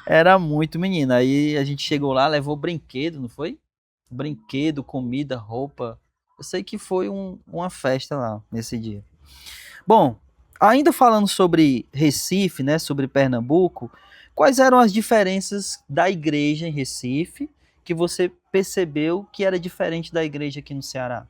[SPEAKER 1] Era muito menino. Aí a gente chegou lá, levou brinquedo, não foi? Brinquedo, comida, roupa. Eu sei que foi uma festa lá nesse dia. Bom, ainda falando sobre Recife, né, sobre Pernambuco, quais eram as diferenças da igreja em Recife que você percebeu que era diferente da igreja aqui no Ceará?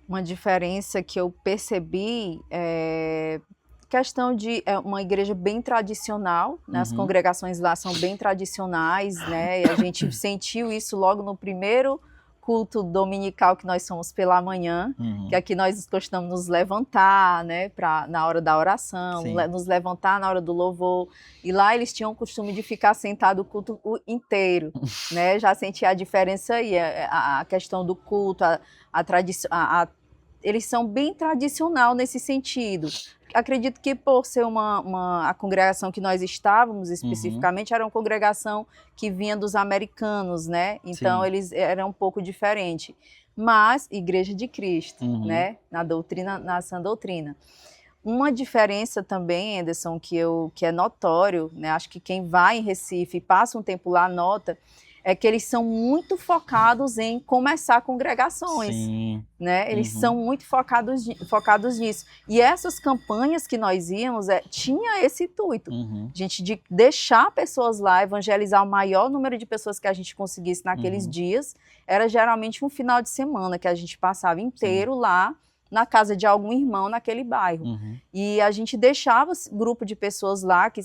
[SPEAKER 2] Uma diferença que eu percebi é questão de uma igreja bem tradicional, né? As congregações lá são bem tradicionais, né? E a gente sentiu isso logo no primeiro culto dominical que nós somos pela manhã, que aqui nós costumamos nos levantar, né, na hora da oração, nos levantar na hora do louvor, e lá eles tinham o costume de ficar sentado o culto inteiro, né? Já senti a diferença aí, a questão do culto, a tradição, eles são bem tradicional nesse sentido. Acredito que por ser a congregação que nós estávamos especificamente, era uma congregação que vinha dos americanos, né? Então eles eram um pouco diferente. Mas Igreja de Cristo, né? Na sã doutrina. Uma diferença também, Anderson, que é notório, né? Acho que quem vai em Recife e passa um tempo lá nota, é que eles são muito focados em começar congregações, né? Eles são muito focados nisso. E essas campanhas que nós íamos, tinha esse intuito, gente, de deixar pessoas lá, evangelizar o maior número de pessoas que a gente conseguisse naqueles dias. Era geralmente um final de semana que a gente passava inteiro lá na casa de algum irmão naquele bairro. E a gente deixava grupo de pessoas lá que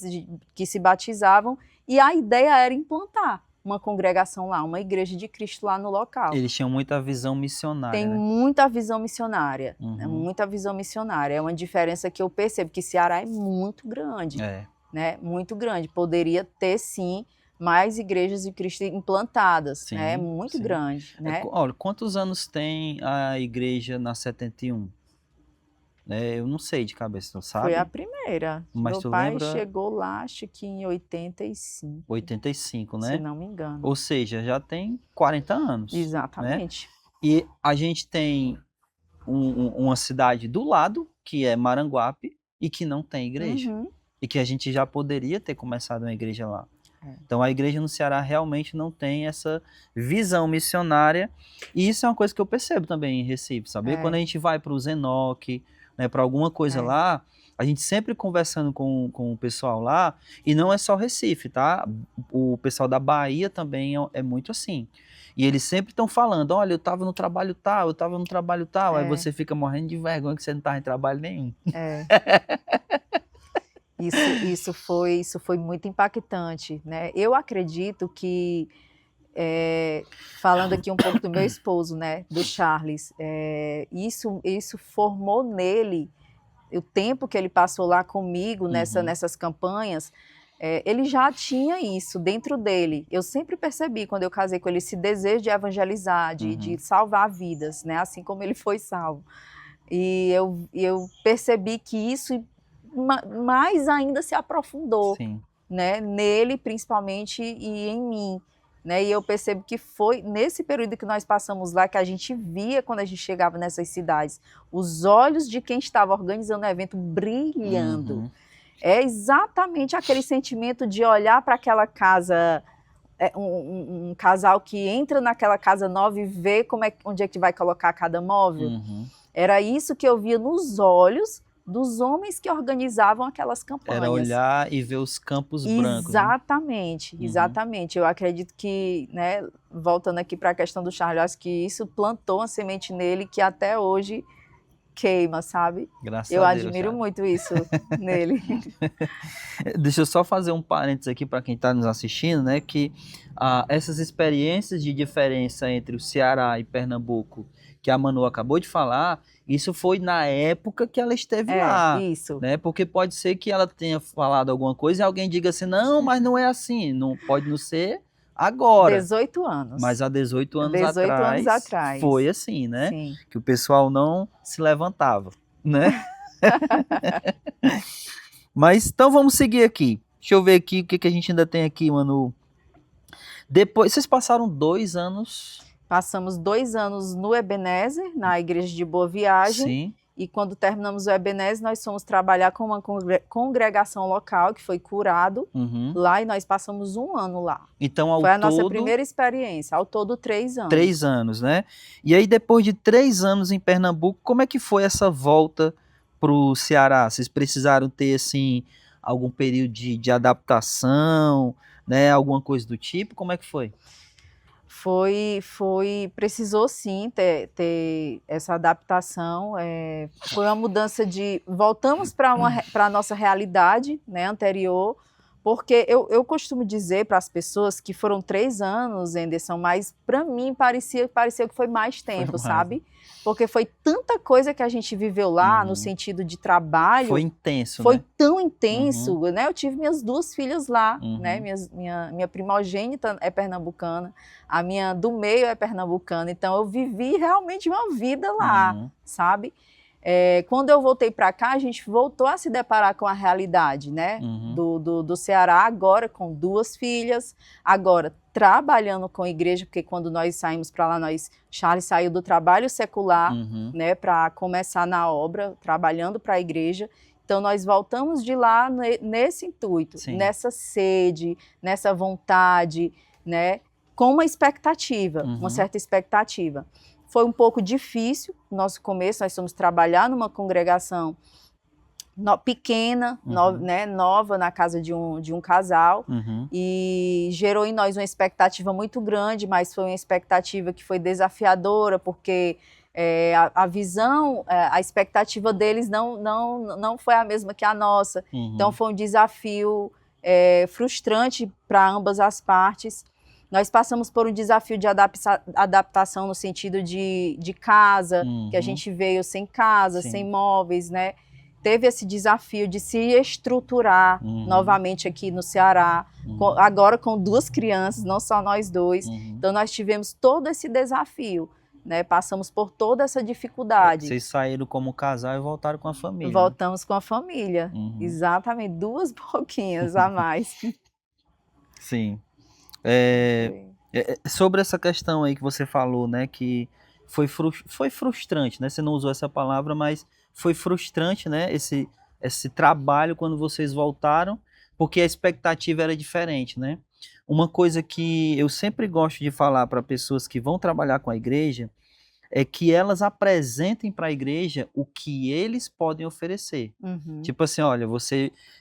[SPEAKER 2] se batizavam, e a ideia era implantar uma congregação lá, uma igreja de Cristo lá no local.
[SPEAKER 1] Eles tinham muita visão missionária.
[SPEAKER 2] Tem, né? Muita visão missionária. Muita visão missionária. É uma diferença que eu percebo, que Ceará é muito grande. Né? Muito grande. Poderia ter, sim, mais igrejas de Cristo implantadas. Né? É muito grande. Né?
[SPEAKER 1] Olha, quantos anos tem a igreja na 71? Eu não sei de cabeça, não sabe?
[SPEAKER 2] Foi a primeira.
[SPEAKER 1] Mas
[SPEAKER 2] meu
[SPEAKER 1] tu
[SPEAKER 2] pai
[SPEAKER 1] lembra?
[SPEAKER 2] chegou lá, acho que em 85.
[SPEAKER 1] 85, né?
[SPEAKER 2] Se não me engano.
[SPEAKER 1] Ou seja, já tem 40 anos.
[SPEAKER 2] Exatamente.
[SPEAKER 1] Né? E a gente tem uma cidade do lado, que é Maranguape, e que não tem igreja.
[SPEAKER 2] Uhum.
[SPEAKER 1] E que a gente já poderia ter começado uma igreja lá.
[SPEAKER 2] É.
[SPEAKER 1] Então a igreja no Ceará realmente não tem essa visão missionária. E isso é uma coisa que eu percebo também em Recife, sabe?
[SPEAKER 2] É.
[SPEAKER 1] Quando a gente vai para o Zenoque, né, para alguma coisa lá, a gente sempre conversando com o pessoal lá, e não é só Recife, tá? O pessoal da Bahia também é muito assim. E eles sempre estão falando, olha, eu estava no trabalho tal, eu estava no trabalho tal. Aí você fica morrendo de vergonha que você não estava em trabalho nenhum.
[SPEAKER 2] É. Isso foi muito impactante, né? Eu acredito que, falando aqui um pouco do meu esposo, né, do Charles, isso formou nele, o tempo que ele passou lá comigo nessas campanhas, ele já tinha isso dentro dele. Eu sempre percebi, quando eu casei com ele, esse desejo de evangelizar, de salvar vidas, né? Assim como ele foi salvo. E eu percebi que isso mais ainda se aprofundou, né? Nele, principalmente, e em mim. Né? E eu percebo que foi nesse período que nós passamos lá que a gente via, quando a gente chegava nessas cidades, os olhos de quem estava organizando o evento brilhando. É exatamente aquele sentimento de olhar para aquela casa, um casal que entra naquela casa nova e vê onde é que vai colocar cada móvel. Era isso que eu via nos olhos dos homens que organizavam aquelas campanhas.
[SPEAKER 1] Era olhar e ver os campos brancos.
[SPEAKER 2] Exatamente, né? Exatamente. Eu acredito que, né, voltando aqui para a questão do Charles, eu acho que isso plantou uma semente nele que até hoje queima, sabe?
[SPEAKER 1] Graças
[SPEAKER 2] eu
[SPEAKER 1] a Deus,
[SPEAKER 2] admiro
[SPEAKER 1] sabe?
[SPEAKER 2] muito isso nele.
[SPEAKER 1] Deixa eu só fazer um parênteses aqui para quem está nos assistindo, né? Que essas experiências de diferença entre o Ceará e Pernambuco, que a Manu acabou de falar, isso foi na época que ela esteve lá.
[SPEAKER 2] Isso.
[SPEAKER 1] Né? Porque pode ser que ela tenha falado alguma coisa e alguém diga assim, não, mas não é assim. Não pode não ser agora.
[SPEAKER 2] 18 anos.
[SPEAKER 1] Mas há 18 anos
[SPEAKER 2] 18 anos atrás.
[SPEAKER 1] foi assim, né?
[SPEAKER 2] Sim.
[SPEAKER 1] Que o pessoal não se levantava, né? Mas então vamos seguir aqui. Deixa eu ver aqui o que a gente ainda tem aqui, Manu. Depois, vocês passaram 2 anos...
[SPEAKER 2] Passamos 2 anos no Ebenezer, na igreja de Boa Viagem.
[SPEAKER 1] Sim.
[SPEAKER 2] E quando terminamos o Ebenezer, nós fomos trabalhar com uma congregação local, que foi Curado, lá, e nós passamos 1 ano lá.
[SPEAKER 1] Então, ao
[SPEAKER 2] foi a
[SPEAKER 1] todo,
[SPEAKER 2] nossa primeira experiência, ao todo 3 anos.
[SPEAKER 1] 3 anos, né? E aí, depois de 3 anos em Pernambuco, como é que foi essa volta para o Ceará? Vocês precisaram ter, assim, algum período de adaptação, né? Alguma coisa do tipo? Como é que foi?
[SPEAKER 2] Precisou sim ter essa adaptação, foi uma mudança voltamos para a nossa realidade, né, anterior, porque eu costumo dizer para as pessoas que foram 3 anos, Anderson, mas para mim pareceu que foi mais tempo, sabe? Porque foi tanta coisa que a gente viveu lá, no sentido de trabalho.
[SPEAKER 1] Foi intenso,
[SPEAKER 2] Foi
[SPEAKER 1] né?
[SPEAKER 2] tão intenso, né? Eu tive minhas 2 filhas lá, né? Minha primogênita é pernambucana, a minha do meio é pernambucana, então eu vivi realmente uma vida lá, sabe? Quando eu voltei para cá, a gente voltou a se deparar com a realidade, né? Do Ceará, agora com 2 filhas, agora trabalhando com a igreja, porque quando nós saímos para lá, Charles saiu do trabalho secular, né, para começar na obra, trabalhando para a igreja. Então nós voltamos de lá nesse intuito, nessa sede, nessa vontade, né, com uma expectativa, uma certa expectativa. Foi um pouco difícil no nosso começo, nós fomos trabalhar numa congregação pequena, né, nova, na casa de um casal, e gerou em nós uma expectativa muito grande, mas foi uma expectativa que foi desafiadora, porque a visão, a expectativa deles não foi a mesma que a nossa. Então foi um desafio frustrante para ambas as partes. Nós passamos por um desafio de adaptação no sentido de casa, que a gente veio sem casa, sem móveis, né? Teve esse desafio de se estruturar novamente aqui no Ceará, agora com 2 crianças, não só nós 2. Então nós tivemos todo esse desafio, né? Passamos por toda essa dificuldade.
[SPEAKER 1] Vocês saíram como casal e voltaram com a família.
[SPEAKER 2] Voltamos, né? Com a família, exatamente, 2 pouquinhas a mais.
[SPEAKER 1] Sim. Sobre essa questão aí que você falou, né, que foi frustrante, né? Você não usou essa palavra, mas foi frustrante, né? Esse trabalho quando vocês voltaram, porque a expectativa era diferente, né? Uma coisa que eu sempre gosto de falar para pessoas que vão trabalhar com a igreja é que elas apresentem para a igreja o que eles podem oferecer.
[SPEAKER 2] Uhum.
[SPEAKER 1] Tipo assim, olha,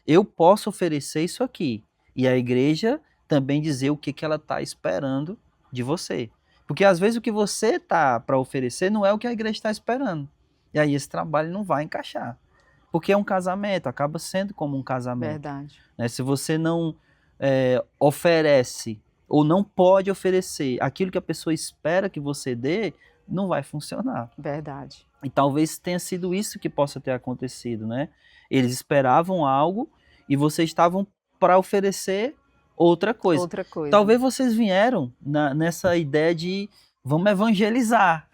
[SPEAKER 1] eu posso oferecer isso aqui. E a igreja também dizer o que ela está esperando de você. Porque às vezes o que você tá para oferecer não é o que a igreja está esperando. E aí esse trabalho não vai encaixar. Porque é um casamento, acaba sendo como um casamento.
[SPEAKER 2] Verdade.
[SPEAKER 1] Né? Se você não oferece ou não pode oferecer aquilo que a pessoa espera que você dê, não vai funcionar.
[SPEAKER 2] Verdade.
[SPEAKER 1] E talvez tenha sido isso que possa ter acontecido, né? Eles esperavam algo e vocês estavam para oferecer outra coisa.
[SPEAKER 2] Outra coisa.
[SPEAKER 1] Talvez vocês vieram nessa ideia de vamos evangelizar.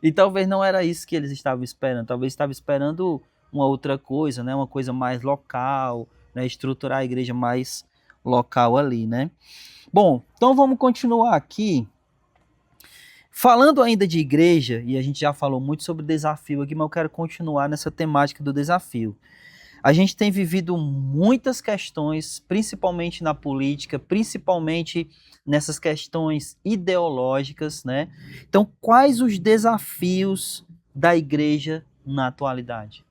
[SPEAKER 1] E talvez não era isso que eles estavam esperando. Talvez estavam esperando uma outra coisa, né? Uma coisa mais local, né? Estruturar a igreja mais local ali, né? Bom, então vamos continuar aqui. Falando ainda de igreja, e a gente já falou muito sobre desafio aqui, mas eu quero continuar nessa temática do desafio. A gente tem vivido muitas questões, principalmente na política, principalmente nessas questões ideológicas, né? Então, quais os desafios da igreja na atualidade?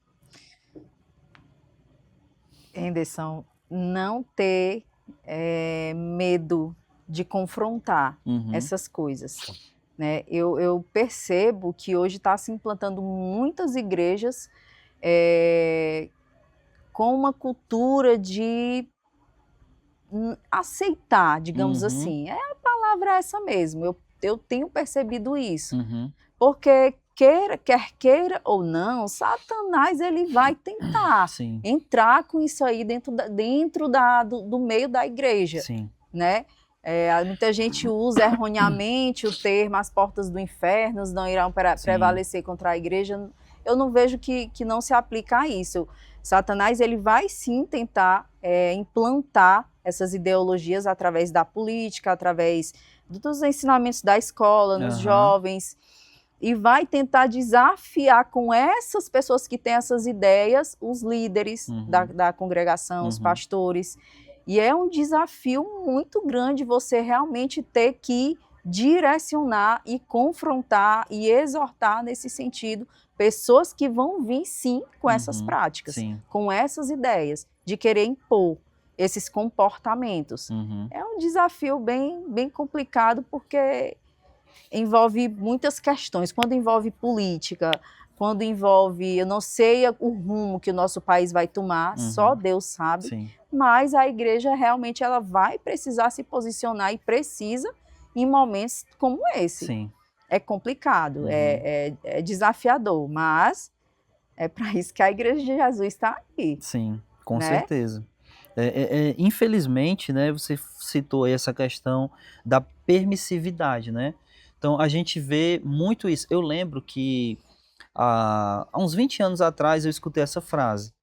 [SPEAKER 2] Henderson, não ter medo de confrontar essas coisas. Né? Eu percebo que hoje está se implantando muitas igrejas com uma cultura de aceitar, digamos assim. A palavra é essa mesmo, eu tenho percebido isso. Porque quer queira ou não, Satanás ele vai tentar entrar com isso aí dentro do meio da igreja.
[SPEAKER 1] Sim.
[SPEAKER 2] Né? Muita gente usa erroneamente o termo as portas do inferno não irão prevalecer contra a igreja. Eu não vejo que não se aplica a isso. Satanás ele vai sim tentar implantar essas ideologias através da política, através dos ensinamentos da escola, nos jovens, e vai tentar desafiar com essas pessoas que têm essas ideias, os líderes da congregação, os pastores. E é um desafio muito grande você realmente ter que direcionar e confrontar e exortar nesse sentido pessoas que vão vir sim com essas práticas, com essas ideias de querer impor esses comportamentos. É um desafio bem complicado porque envolve muitas questões. Quando envolve política, quando envolve, eu não sei o rumo que o nosso país vai tomar, só Deus sabe, mas a igreja realmente ela vai precisar se posicionar e precisa em momentos como esse. É complicado, é desafiador, mas é para isso que a Igreja de Jesus está aí.
[SPEAKER 1] Sim, com certeza. Infelizmente, né, você citou aí essa questão da permissividade, né? Então, a gente vê muito isso. Eu lembro que há uns 20 anos atrás eu escutei essa frase,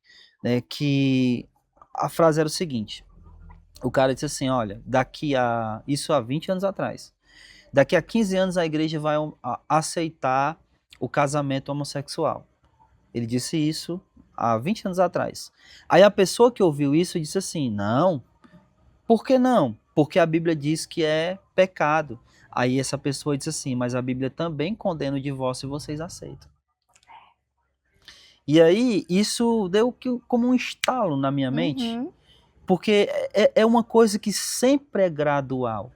[SPEAKER 1] né, que a frase era o seguinte, o cara disse assim, olha, isso há 20 anos atrás, daqui a 15 anos a igreja vai aceitar o casamento homossexual. Ele disse isso há 20 anos atrás. Aí a pessoa que ouviu isso disse assim, não, por que não? Porque a Bíblia diz que é pecado. Aí essa pessoa disse assim, mas a Bíblia também condena o divórcio e vocês aceitam. E aí isso deu como um estalo na minha mente, porque é uma coisa que sempre é gradual.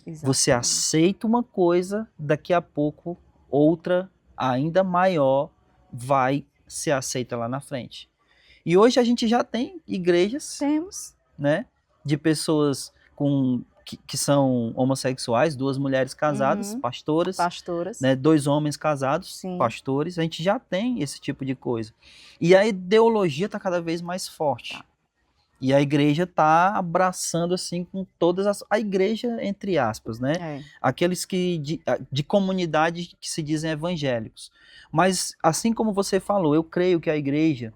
[SPEAKER 1] Exatamente. Você aceita uma coisa, daqui a pouco outra ainda maior vai ser aceita lá na frente. E hoje a gente já tem igrejas, né, de pessoas que são homossexuais, 2 mulheres casadas, pastoras, né, 2 homens casados, pastores, a gente já tem esse tipo de coisa. E a ideologia está cada vez mais forte. E a igreja está abraçando assim com todas a igreja, entre aspas, né? Aqueles de comunidade que se dizem evangélicos. Mas assim como você falou, eu creio que a igreja,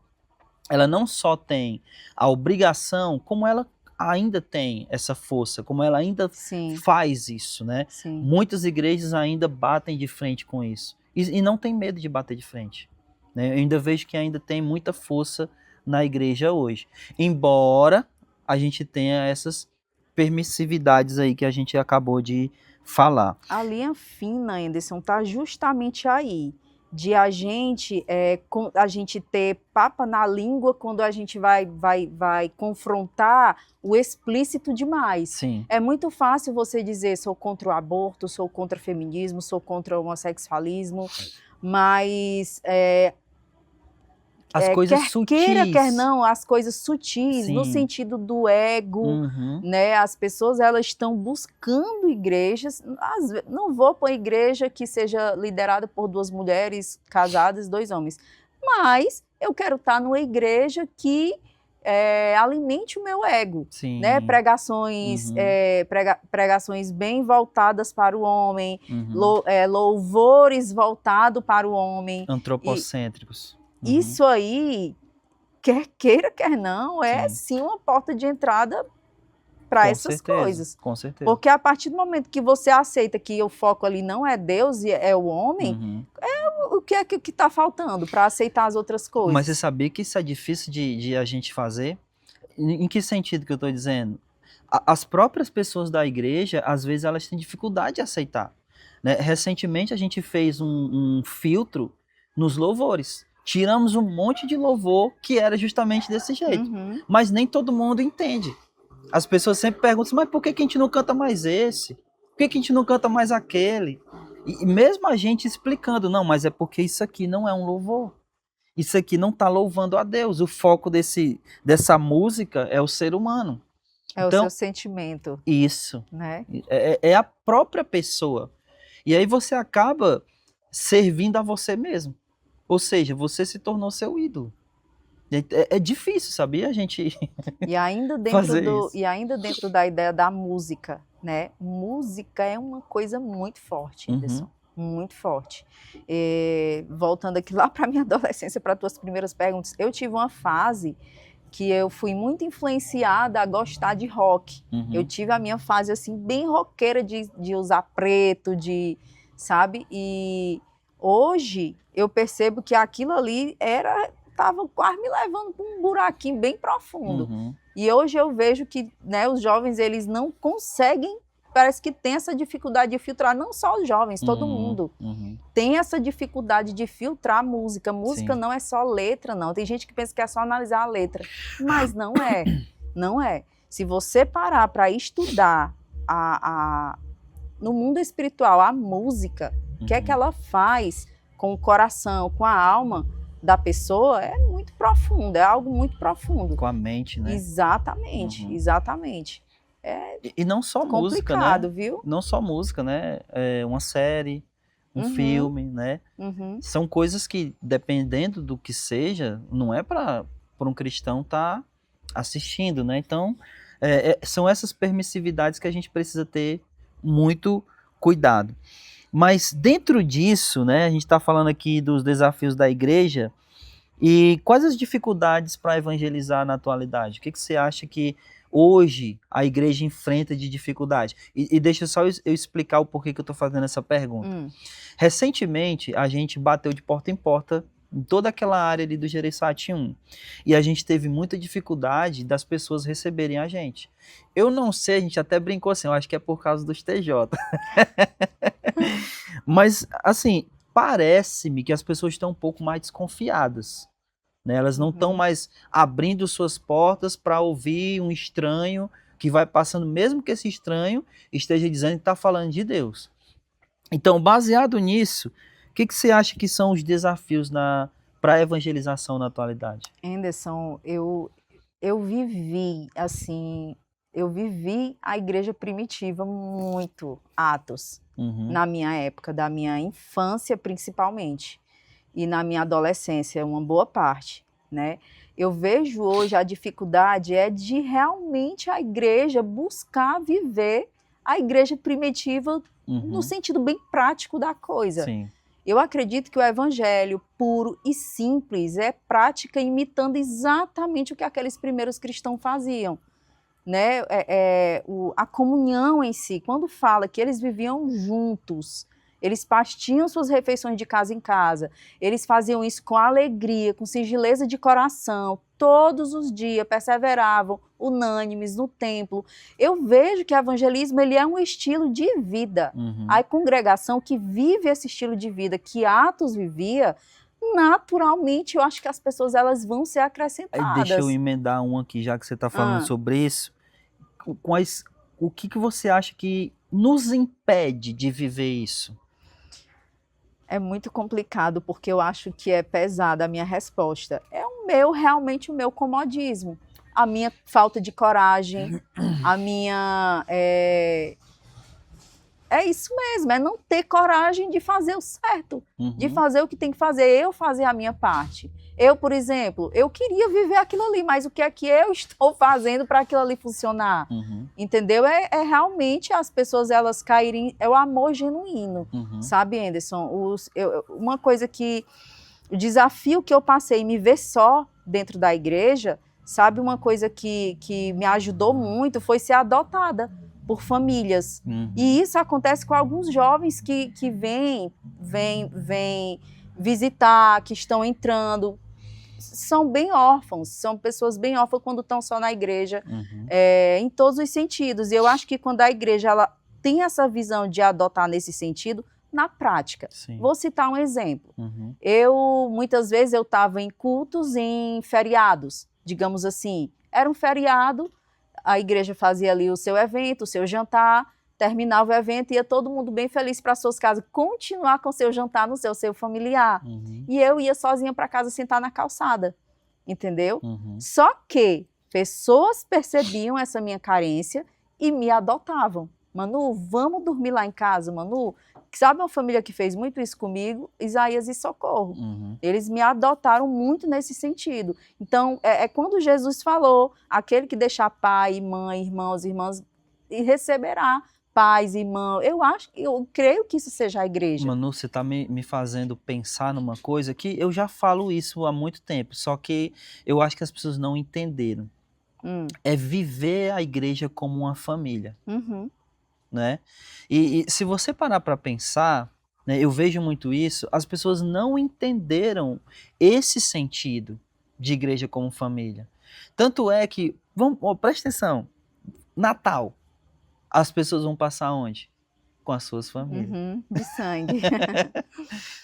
[SPEAKER 1] ela não só tem a obrigação, como ela ainda tem essa força, como ela ainda
[SPEAKER 2] Sim,
[SPEAKER 1] faz isso, né?
[SPEAKER 2] sim.
[SPEAKER 1] Muitas igrejas ainda batem de frente com isso. E não tem medo de bater de frente, né? Eu ainda vejo que ainda tem muita força na igreja hoje. Embora a gente tenha essas permissividades aí que a gente acabou de falar.
[SPEAKER 2] A linha fina, Anderson, tá justamente aí. De a gente, a gente ter papa na língua quando a gente vai confrontar o explícito demais.
[SPEAKER 1] Sim.
[SPEAKER 2] É muito fácil você dizer sou contra o aborto, sou contra o feminismo, sou contra o homossexualismo, mas
[SPEAKER 1] As coisas
[SPEAKER 2] quer
[SPEAKER 1] sutis.
[SPEAKER 2] queira, quer não, as coisas sutis, no
[SPEAKER 1] Sim.
[SPEAKER 2] sentido do ego,
[SPEAKER 1] Uhum.
[SPEAKER 2] né? As pessoas elas estão buscando igrejas. Não vou para uma igreja que seja liderada por 2 mulheres casadas, 2 homens, mas eu quero estar numa igreja que alimente o meu ego,
[SPEAKER 1] Sim.
[SPEAKER 2] né? Pregações,
[SPEAKER 1] Uhum.
[SPEAKER 2] pregações bem voltadas para o homem,
[SPEAKER 1] Uhum.
[SPEAKER 2] louvores voltados para o homem.
[SPEAKER 1] Antropocêntricos. Uhum.
[SPEAKER 2] Isso aí, quer queira, quer não, é
[SPEAKER 1] Sim.
[SPEAKER 2] sim uma porta de entrada para essas coisas.
[SPEAKER 1] Com certeza.
[SPEAKER 2] Porque a partir do momento que você aceita que o foco ali não é Deus e é o homem,
[SPEAKER 1] Uhum.
[SPEAKER 2] o que é que está faltando para aceitar as outras coisas?
[SPEAKER 1] Mas você sabia que isso é difícil de a gente fazer? Em que sentido que eu estou dizendo? As próprias pessoas da igreja, às vezes, elas têm dificuldade de aceitar, né? Recentemente, a gente fez um filtro nos louvores. Tiramos um monte de louvor que era justamente desse jeito.
[SPEAKER 2] Uhum.
[SPEAKER 1] Mas nem todo mundo entende. As pessoas sempre perguntam, mas por que a gente não canta mais esse? Por que a gente não canta mais aquele? E mesmo a gente explicando, não, mas é porque isso aqui não é um louvor. Isso aqui não está louvando a Deus. O foco dessa música é o ser humano.
[SPEAKER 2] É
[SPEAKER 1] Então,
[SPEAKER 2] o seu sentimento,
[SPEAKER 1] isso.
[SPEAKER 2] né?
[SPEAKER 1] É a própria pessoa. E aí você acaba servindo a você mesmo. Ou seja, você se tornou seu ídolo. É difícil, sabia, a gente
[SPEAKER 2] E ainda
[SPEAKER 1] fazer isso.
[SPEAKER 2] e ainda dentro da ideia da música, né? Música é uma coisa muito forte, Anderson. Muito forte. Voltando aqui lá para minha adolescência, para tuas primeiras perguntas, eu tive uma fase que eu fui muito influenciada a gostar de rock. Eu tive a minha fase assim bem roqueira de usar preto, sabe? E hoje eu percebo que aquilo ali estava quase me levando para um buraquinho bem profundo. E hoje eu vejo que, né, os jovens eles não conseguem, parece que tem essa dificuldade de filtrar, não só os jovens, todo mundo tem essa dificuldade de filtrar a música. Música não é só letra, não. Tem gente que pensa que é só analisar a letra, mas não é. Não é. Se você parar para estudar no mundo espiritual a música, o que é que ela faz com o coração, com a alma da pessoa, é muito profundo, é algo muito profundo.
[SPEAKER 1] Com a mente, né?
[SPEAKER 2] Exatamente, exatamente.
[SPEAKER 1] E não só música, né?
[SPEAKER 2] Viu?
[SPEAKER 1] Não só música, né? Uma série, um filme, né? São coisas que, dependendo do que seja, não é para um cristão estar assistindo, né? Então, são essas permissividades que a gente precisa ter muito cuidado. Mas dentro disso, né? A gente está falando aqui dos desafios da igreja. E quais as dificuldades para evangelizar na atualidade? O que você acha que hoje a igreja enfrenta de dificuldade? E deixa só eu explicar o porquê que eu estou fazendo essa pergunta. Recentemente, a gente bateu de porta em porta em toda aquela área ali do Gereissati 1. E a gente teve muita dificuldade das pessoas receberem a gente. Eu não sei, a gente até brincou assim, eu acho que é por causa dos TJ. Mas, assim, parece-me que as pessoas estão um pouco mais desconfiadas. Né? Elas não estão mais abrindo suas portas para ouvir um estranho que vai passando, mesmo que esse estranho esteja dizendo que está falando de Deus. Então, baseado nisso, o que você acha que são os desafios para a evangelização na atualidade?
[SPEAKER 2] Anderson, eu vivi, assim, a igreja primitiva muito, Atos, na minha época, da minha infância principalmente, e na minha adolescência, uma boa parte, né? Eu vejo hoje a dificuldade de realmente a igreja buscar viver a igreja primitiva no sentido bem prático da coisa.
[SPEAKER 1] Sim.
[SPEAKER 2] Eu acredito que o evangelho puro e simples é prática imitando exatamente o que aqueles primeiros cristãos faziam. né? A comunhão em si. Quando fala que eles viviam juntos, eles partiam suas refeições de casa em casa, eles faziam isso com alegria, com singeleza de coração, todos os dias, perseveravam, unânimes no templo. Eu vejo que o evangelismo ele é um estilo de vida. A congregação que vive esse estilo de vida que Atos vivia, naturalmente, eu acho que as pessoas elas vão ser acrescentadas.
[SPEAKER 1] Deixa eu emendar um aqui, já que você está falando sobre isso. O que você acha que nos impede de viver isso?
[SPEAKER 2] É muito complicado, porque eu acho que é pesada a minha resposta. É realmente o meu comodismo. A minha falta de coragem, a minha... É isso mesmo, é não ter coragem de fazer o certo, de fazer o que tem que fazer, eu fazer a minha parte. Eu, por exemplo, eu queria viver aquilo ali, mas o que é que eu estou fazendo para aquilo ali funcionar? Entendeu? É realmente as pessoas, elas caírem, é o amor genuíno, sabe, Anderson? Uma coisa que, o desafio que eu passei em me ver só dentro da igreja, sabe, uma coisa que me ajudou muito foi ser adotada por famílias. E isso acontece com alguns jovens que vêm visitar, que estão entrando. São bem órfãos, são pessoas bem órfãs quando estão só na igreja, em todos os sentidos. E eu acho que quando a igreja ela tem essa visão de adotar nesse sentido, na prática. Sim. Vou citar um exemplo. Muitas vezes eu estava em cultos, em feriados, digamos assim. Era um feriado, a igreja fazia ali o seu evento, o seu jantar, terminava o evento e ia todo mundo bem feliz para suas casas, continuar com o seu jantar no seu familiar. E eu ia sozinha para casa sentar na calçada, entendeu? Só que pessoas percebiam essa minha carência e me adotavam. Manu, vamos dormir lá em casa, Manu? Sabe uma família que fez muito isso comigo? Isaías e Socorro. Eles me adotaram muito nesse sentido. Então, quando Jesus falou, aquele que deixar pai, mãe, irmãos, irmãs, e receberá pais, irmãos. Eu creio que isso seja a igreja.
[SPEAKER 1] Manu, você está me fazendo pensar numa coisa que eu já falo isso há muito tempo, só que eu acho que as pessoas não entenderam. É viver a igreja como uma família. Né? E se você parar para pensar, né, eu vejo muito isso, as pessoas não entenderam esse sentido de igreja como família. Tanto é que, presta atenção, Natal, as pessoas vão passar onde? Com as suas famílias.
[SPEAKER 2] De sangue.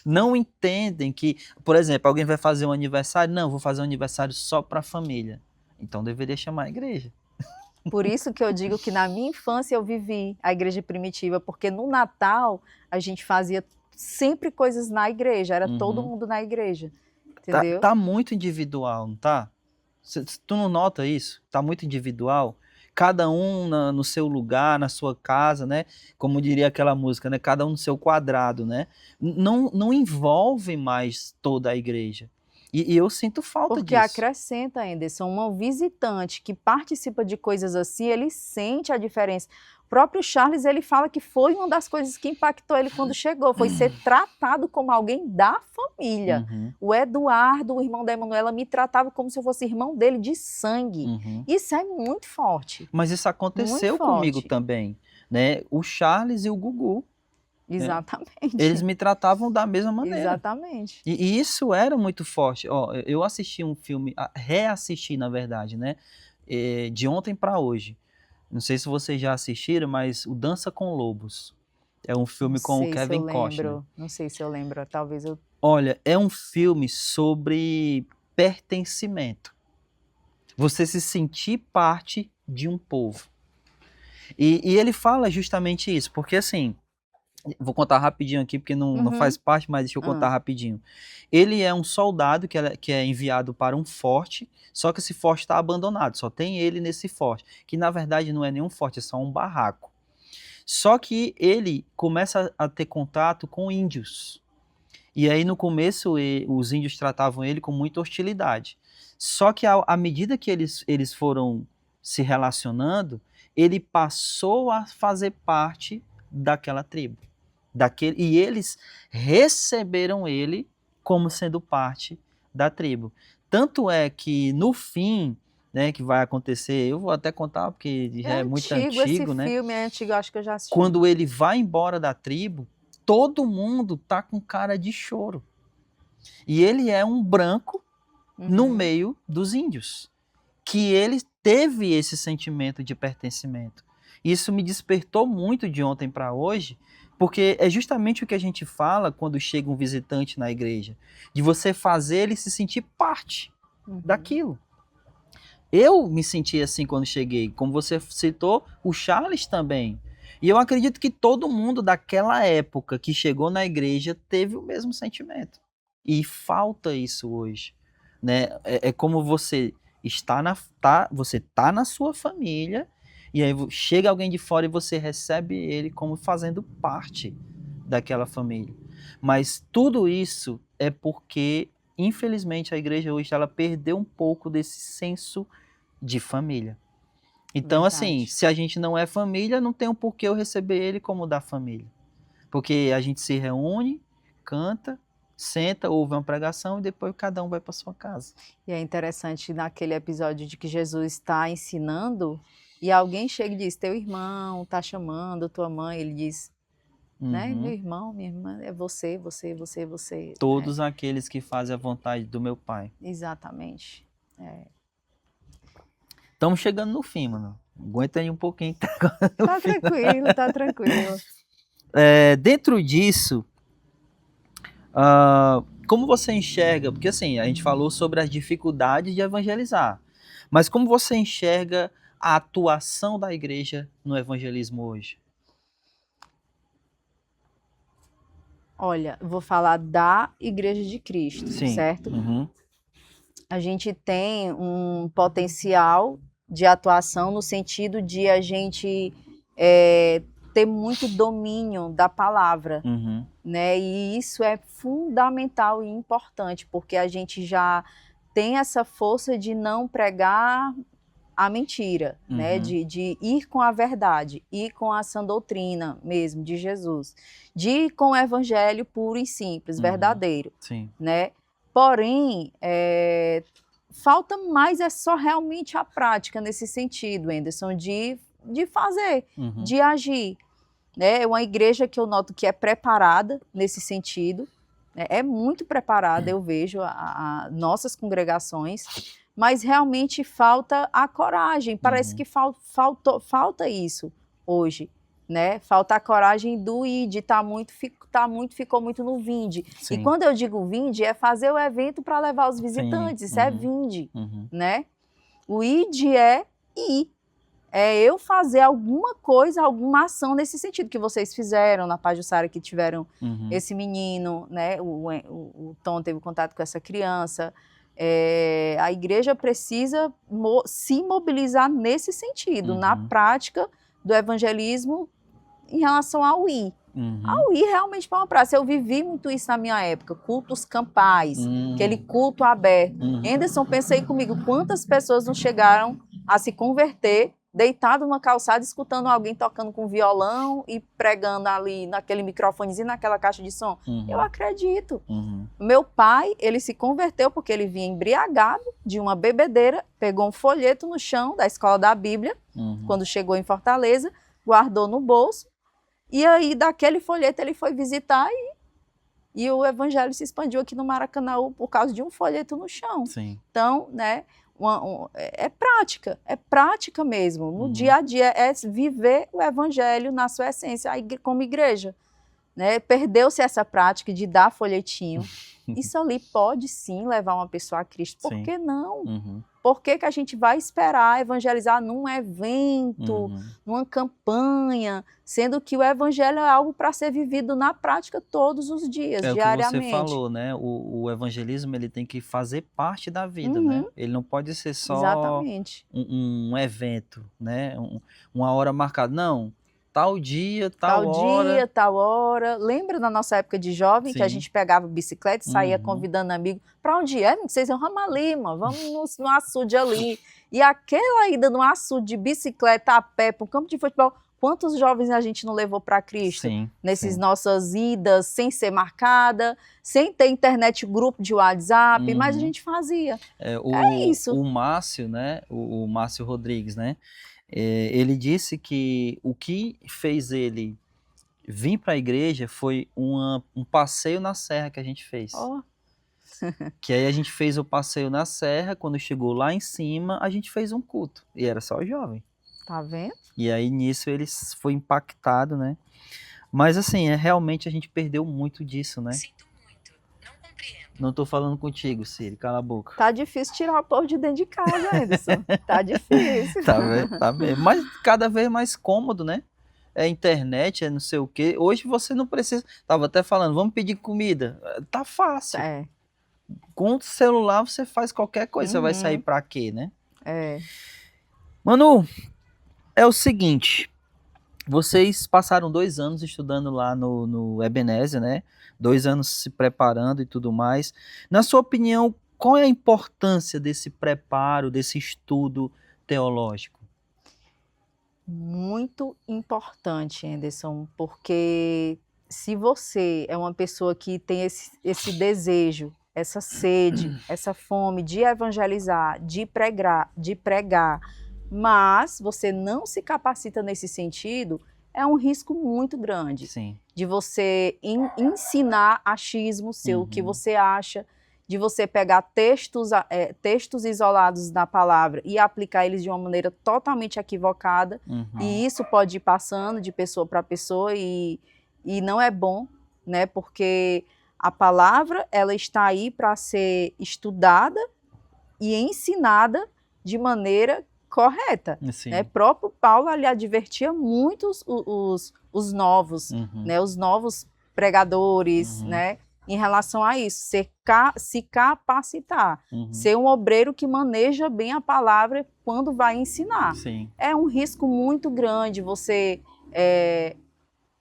[SPEAKER 1] Não entendem que, por exemplo, alguém vai fazer um aniversário, não, vou fazer um aniversário só para a família. Então deveria chamar a igreja.
[SPEAKER 2] Por isso que eu digo que na minha infância eu vivi a igreja primitiva, porque no Natal a gente fazia sempre coisas na igreja, era todo mundo na igreja, entendeu?
[SPEAKER 1] Tá muito individual, não tá? Tu não nota isso? Tá muito individual? Cada um no seu lugar, na sua casa, né? Como diria aquela música, né? Cada um no seu quadrado, né? Não envolve mais toda a igreja. E eu sinto falta disso.
[SPEAKER 2] Porque acrescenta, Anderson, um visitante que participa de coisas assim, ele sente a diferença. O próprio Charles, ele fala que foi uma das coisas que impactou ele quando chegou, foi ser tratado como alguém da família. O Eduardo, o irmão da Emanuela, me tratava como se eu fosse irmão dele de sangue. Isso é muito forte.
[SPEAKER 1] Mas isso aconteceu comigo também, né? O Charles e o Gugu.
[SPEAKER 2] Exatamente.
[SPEAKER 1] Eles me tratavam da mesma maneira.
[SPEAKER 2] Exatamente.
[SPEAKER 1] E isso era muito forte. Ó, eu assisti um filme, reassisti na verdade, né? De ontem para hoje. Não sei se vocês já assistiram, mas o Dança com Lobos. É um filme com o Kevin Costner.
[SPEAKER 2] Não sei se eu lembro, talvez eu...
[SPEAKER 1] Olha, é um filme sobre pertencimento. Você se sentir parte de um povo. E ele fala justamente isso, porque assim... Vou contar rapidinho aqui, porque não faz parte, mas deixa eu contar rapidinho. Ele é um soldado que é enviado para um forte, só que esse forte está abandonado, só tem ele nesse forte, que na verdade não é nenhum forte, é só um barraco. Só que ele começa a ter contato com índios. E aí no começo os índios tratavam ele com muita hostilidade. Só que à medida que eles foram se relacionando, ele passou a fazer parte daquela tribo. E eles receberam ele como sendo parte da tribo. Tanto é que, no fim, né, que vai acontecer. Eu vou até contar porque já é muito antigo,
[SPEAKER 2] esse
[SPEAKER 1] né?
[SPEAKER 2] filme é antigo, acho que eu já assisti.
[SPEAKER 1] Quando ele vai embora da tribo, todo mundo tá com cara de choro. E ele é um branco no meio dos índios, que ele teve esse sentimento de pertencimento. Isso me despertou muito de ontem para hoje, porque é justamente o que a gente fala quando chega um visitante na igreja, de você fazer ele se sentir parte daquilo. Eu me senti assim quando cheguei, como você citou, o Charles também. E eu acredito que todo mundo daquela época que chegou na igreja teve o mesmo sentimento. E falta isso hoje, né? É como você você tá na sua família e aí chega alguém de fora e você recebe ele como fazendo parte daquela família. Mas tudo isso é porque, infelizmente, a igreja hoje ela perdeu um pouco desse senso de família. Então, assim, se a gente não é família, não tem um porquê eu receber ele como da família. Porque a gente se reúne, canta, senta, ouve uma pregação e depois cada um vai para sua casa.
[SPEAKER 2] E é interessante naquele episódio de que Jesus está ensinando e alguém chega e diz, teu irmão está chamando, tua mãe, ele diz, né, meu irmão, minha irmã, é você.
[SPEAKER 1] Todos aqueles que fazem a vontade do meu Pai.
[SPEAKER 2] Exatamente.
[SPEAKER 1] Estamos chegando no fim, mano. Aguenta aí um pouquinho.
[SPEAKER 2] Tá tranquilo.
[SPEAKER 1] Dentro disso, como você enxerga, porque assim, a gente falou sobre as dificuldades de evangelizar, mas como você enxerga a atuação da igreja no evangelismo hoje?
[SPEAKER 2] Olha, vou falar da Igreja de Cristo,
[SPEAKER 1] Sim.
[SPEAKER 2] certo? A gente tem um potencial de atuação no sentido de a gente ter muito domínio da palavra, né? E isso é fundamental e importante, porque a gente já tem essa força de não pregar a mentira, né? De ir com a verdade, ir com a sã doutrina mesmo de Jesus, de ir com o evangelho puro e simples, verdadeiro,
[SPEAKER 1] Sim.
[SPEAKER 2] né? Porém, falta mais só realmente a prática nesse sentido, Anderson, de fazer, de agir. Né? É uma igreja que eu noto que é preparada nesse sentido, né? É muito preparada, eu vejo, nossas congregações, mas realmente falta a coragem, parece que falta isso hoje. Né? Falta a coragem do ID, ficou muito no vinde. Sim. E quando eu digo vinde, é fazer o evento para levar os visitantes, isso é vinde, né? O ID é ir, é eu fazer alguma coisa, alguma ação nesse sentido que vocês fizeram na Pajuçara, que tiveram esse menino, né? O Tom teve contato com essa criança. A igreja precisa se mobilizar nesse sentido, na prática do evangelismo, em relação ao ir. Ao ir realmente para uma praça. Eu vivi muito isso na minha época, cultos campais, aquele culto aberto. Anderson, pensei comigo, quantas pessoas não chegaram a se converter, deitado numa calçada, escutando alguém tocando com violão e pregando ali naquele microfonezinho, naquela caixa de som? Eu acredito. Meu pai, ele se converteu porque ele vinha embriagado de uma bebedeira, pegou um folheto no chão da escola da Bíblia, quando chegou em Fortaleza, guardou no bolso, e aí daquele folheto ele foi visitar e o evangelho se expandiu aqui no Maracanã por causa de um folheto no chão.
[SPEAKER 1] Sim.
[SPEAKER 2] Então, né, é prática mesmo. No dia a dia é viver o evangelho na sua essência, como igreja. Né? Perdeu-se essa prática de dar folhetinho. Isso ali pode sim levar uma pessoa a Cristo. Por que não? Por que a gente vai esperar evangelizar num evento, numa campanha, sendo que o evangelho é algo para ser vivido na prática todos os dias, diariamente.
[SPEAKER 1] É o que você falou, né? O evangelismo ele tem que fazer parte da vida, né? Ele não pode ser só um evento, né? Uma hora marcada. Não. Tal dia, tal hora.
[SPEAKER 2] Lembra da nossa época de jovem, que a gente pegava bicicleta e saía convidando amigos? Para onde é? Vocês vão ali, mano. Vamos no açude ali. E aquela ida no açude de bicicleta a pé para um campo de futebol, Quantos jovens a gente não levou para Cristo?
[SPEAKER 1] Sim,
[SPEAKER 2] Nessas
[SPEAKER 1] sim.
[SPEAKER 2] nossas idas, sem ser marcada, sem ter internet, grupo de WhatsApp, mas a
[SPEAKER 1] Uhum.
[SPEAKER 2] gente fazia.
[SPEAKER 1] O,
[SPEAKER 2] Isso.
[SPEAKER 1] o Márcio, né? O Márcio Rodrigues, né? Ele disse que o que fez ele vir para a igreja foi um passeio na serra que a gente fez.
[SPEAKER 2] Ó,
[SPEAKER 1] Que aí a gente fez o passeio na serra, quando chegou lá em cima, a gente fez um culto. E era só jovem.
[SPEAKER 2] tá vendo?
[SPEAKER 1] E aí nisso ele foi impactado, né? Mas assim, realmente a gente perdeu muito disso, né?
[SPEAKER 3] Sinto muito, não compreendo.
[SPEAKER 1] Não tô falando contigo, Siri, cala a boca.
[SPEAKER 2] Tá difícil tirar o povo de dentro de casa, Anderson. Tá difícil.
[SPEAKER 1] Tá mesmo. Mas cada vez mais cômodo, né? É internet, é não sei o quê. Hoje você não precisa. Tava até falando, vamos pedir comida. Tá fácil.
[SPEAKER 2] É,
[SPEAKER 1] Com o celular você faz qualquer coisa. Você vai
[SPEAKER 2] Uhum.
[SPEAKER 1] sair pra quê, né?
[SPEAKER 2] é.
[SPEAKER 1] Manu, é o seguinte. Vocês passaram 2 anos estudando lá no Ebenezer, né? 2 anos se preparando e tudo mais. Na sua opinião, qual é a importância desse preparo, desse estudo teológico?
[SPEAKER 2] Muito importante, Anderson, porque se você é uma pessoa que tem esse desejo, essa sede, essa fome de evangelizar, de pregar, mas você não se capacita nesse sentido, é um risco muito grande
[SPEAKER 1] Sim.
[SPEAKER 2] de você ensinar achismo seu, o que
[SPEAKER 1] Uhum.
[SPEAKER 2] você acha, de você pegar textos isolados da palavra e aplicar eles de uma maneira totalmente equivocada,
[SPEAKER 1] Uhum.
[SPEAKER 2] e isso pode ir passando de pessoa para pessoa e não é bom, né? Porque a palavra ela está aí para ser estudada e ensinada de maneira correta.
[SPEAKER 1] Sim.
[SPEAKER 2] Né? Próprio Paulo ali advertia muito os novos,
[SPEAKER 1] Uhum.
[SPEAKER 2] né? Os novos pregadores,
[SPEAKER 1] Uhum.
[SPEAKER 2] né? Em relação a isso, se capacitar,
[SPEAKER 1] Uhum.
[SPEAKER 2] ser um obreiro que maneja bem a palavra quando vai ensinar.
[SPEAKER 1] Sim.
[SPEAKER 2] É um risco muito grande,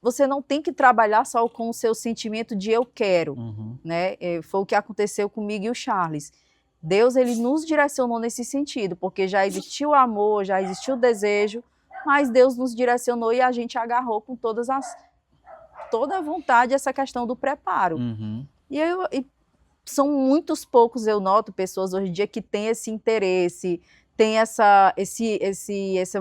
[SPEAKER 2] você não tem que trabalhar só com o seu sentimento de eu quero,
[SPEAKER 1] Uhum.
[SPEAKER 2] né? Foi o que aconteceu comigo e o Charles. Deus, ele nos direcionou nesse sentido, porque já existiu o amor, já existiu o desejo, mas Deus nos direcionou e a gente agarrou com toda a vontade essa questão do preparo.
[SPEAKER 1] Uhum.
[SPEAKER 2] E são muitos poucos, eu noto, pessoas hoje em dia que têm esse interesse, têm essa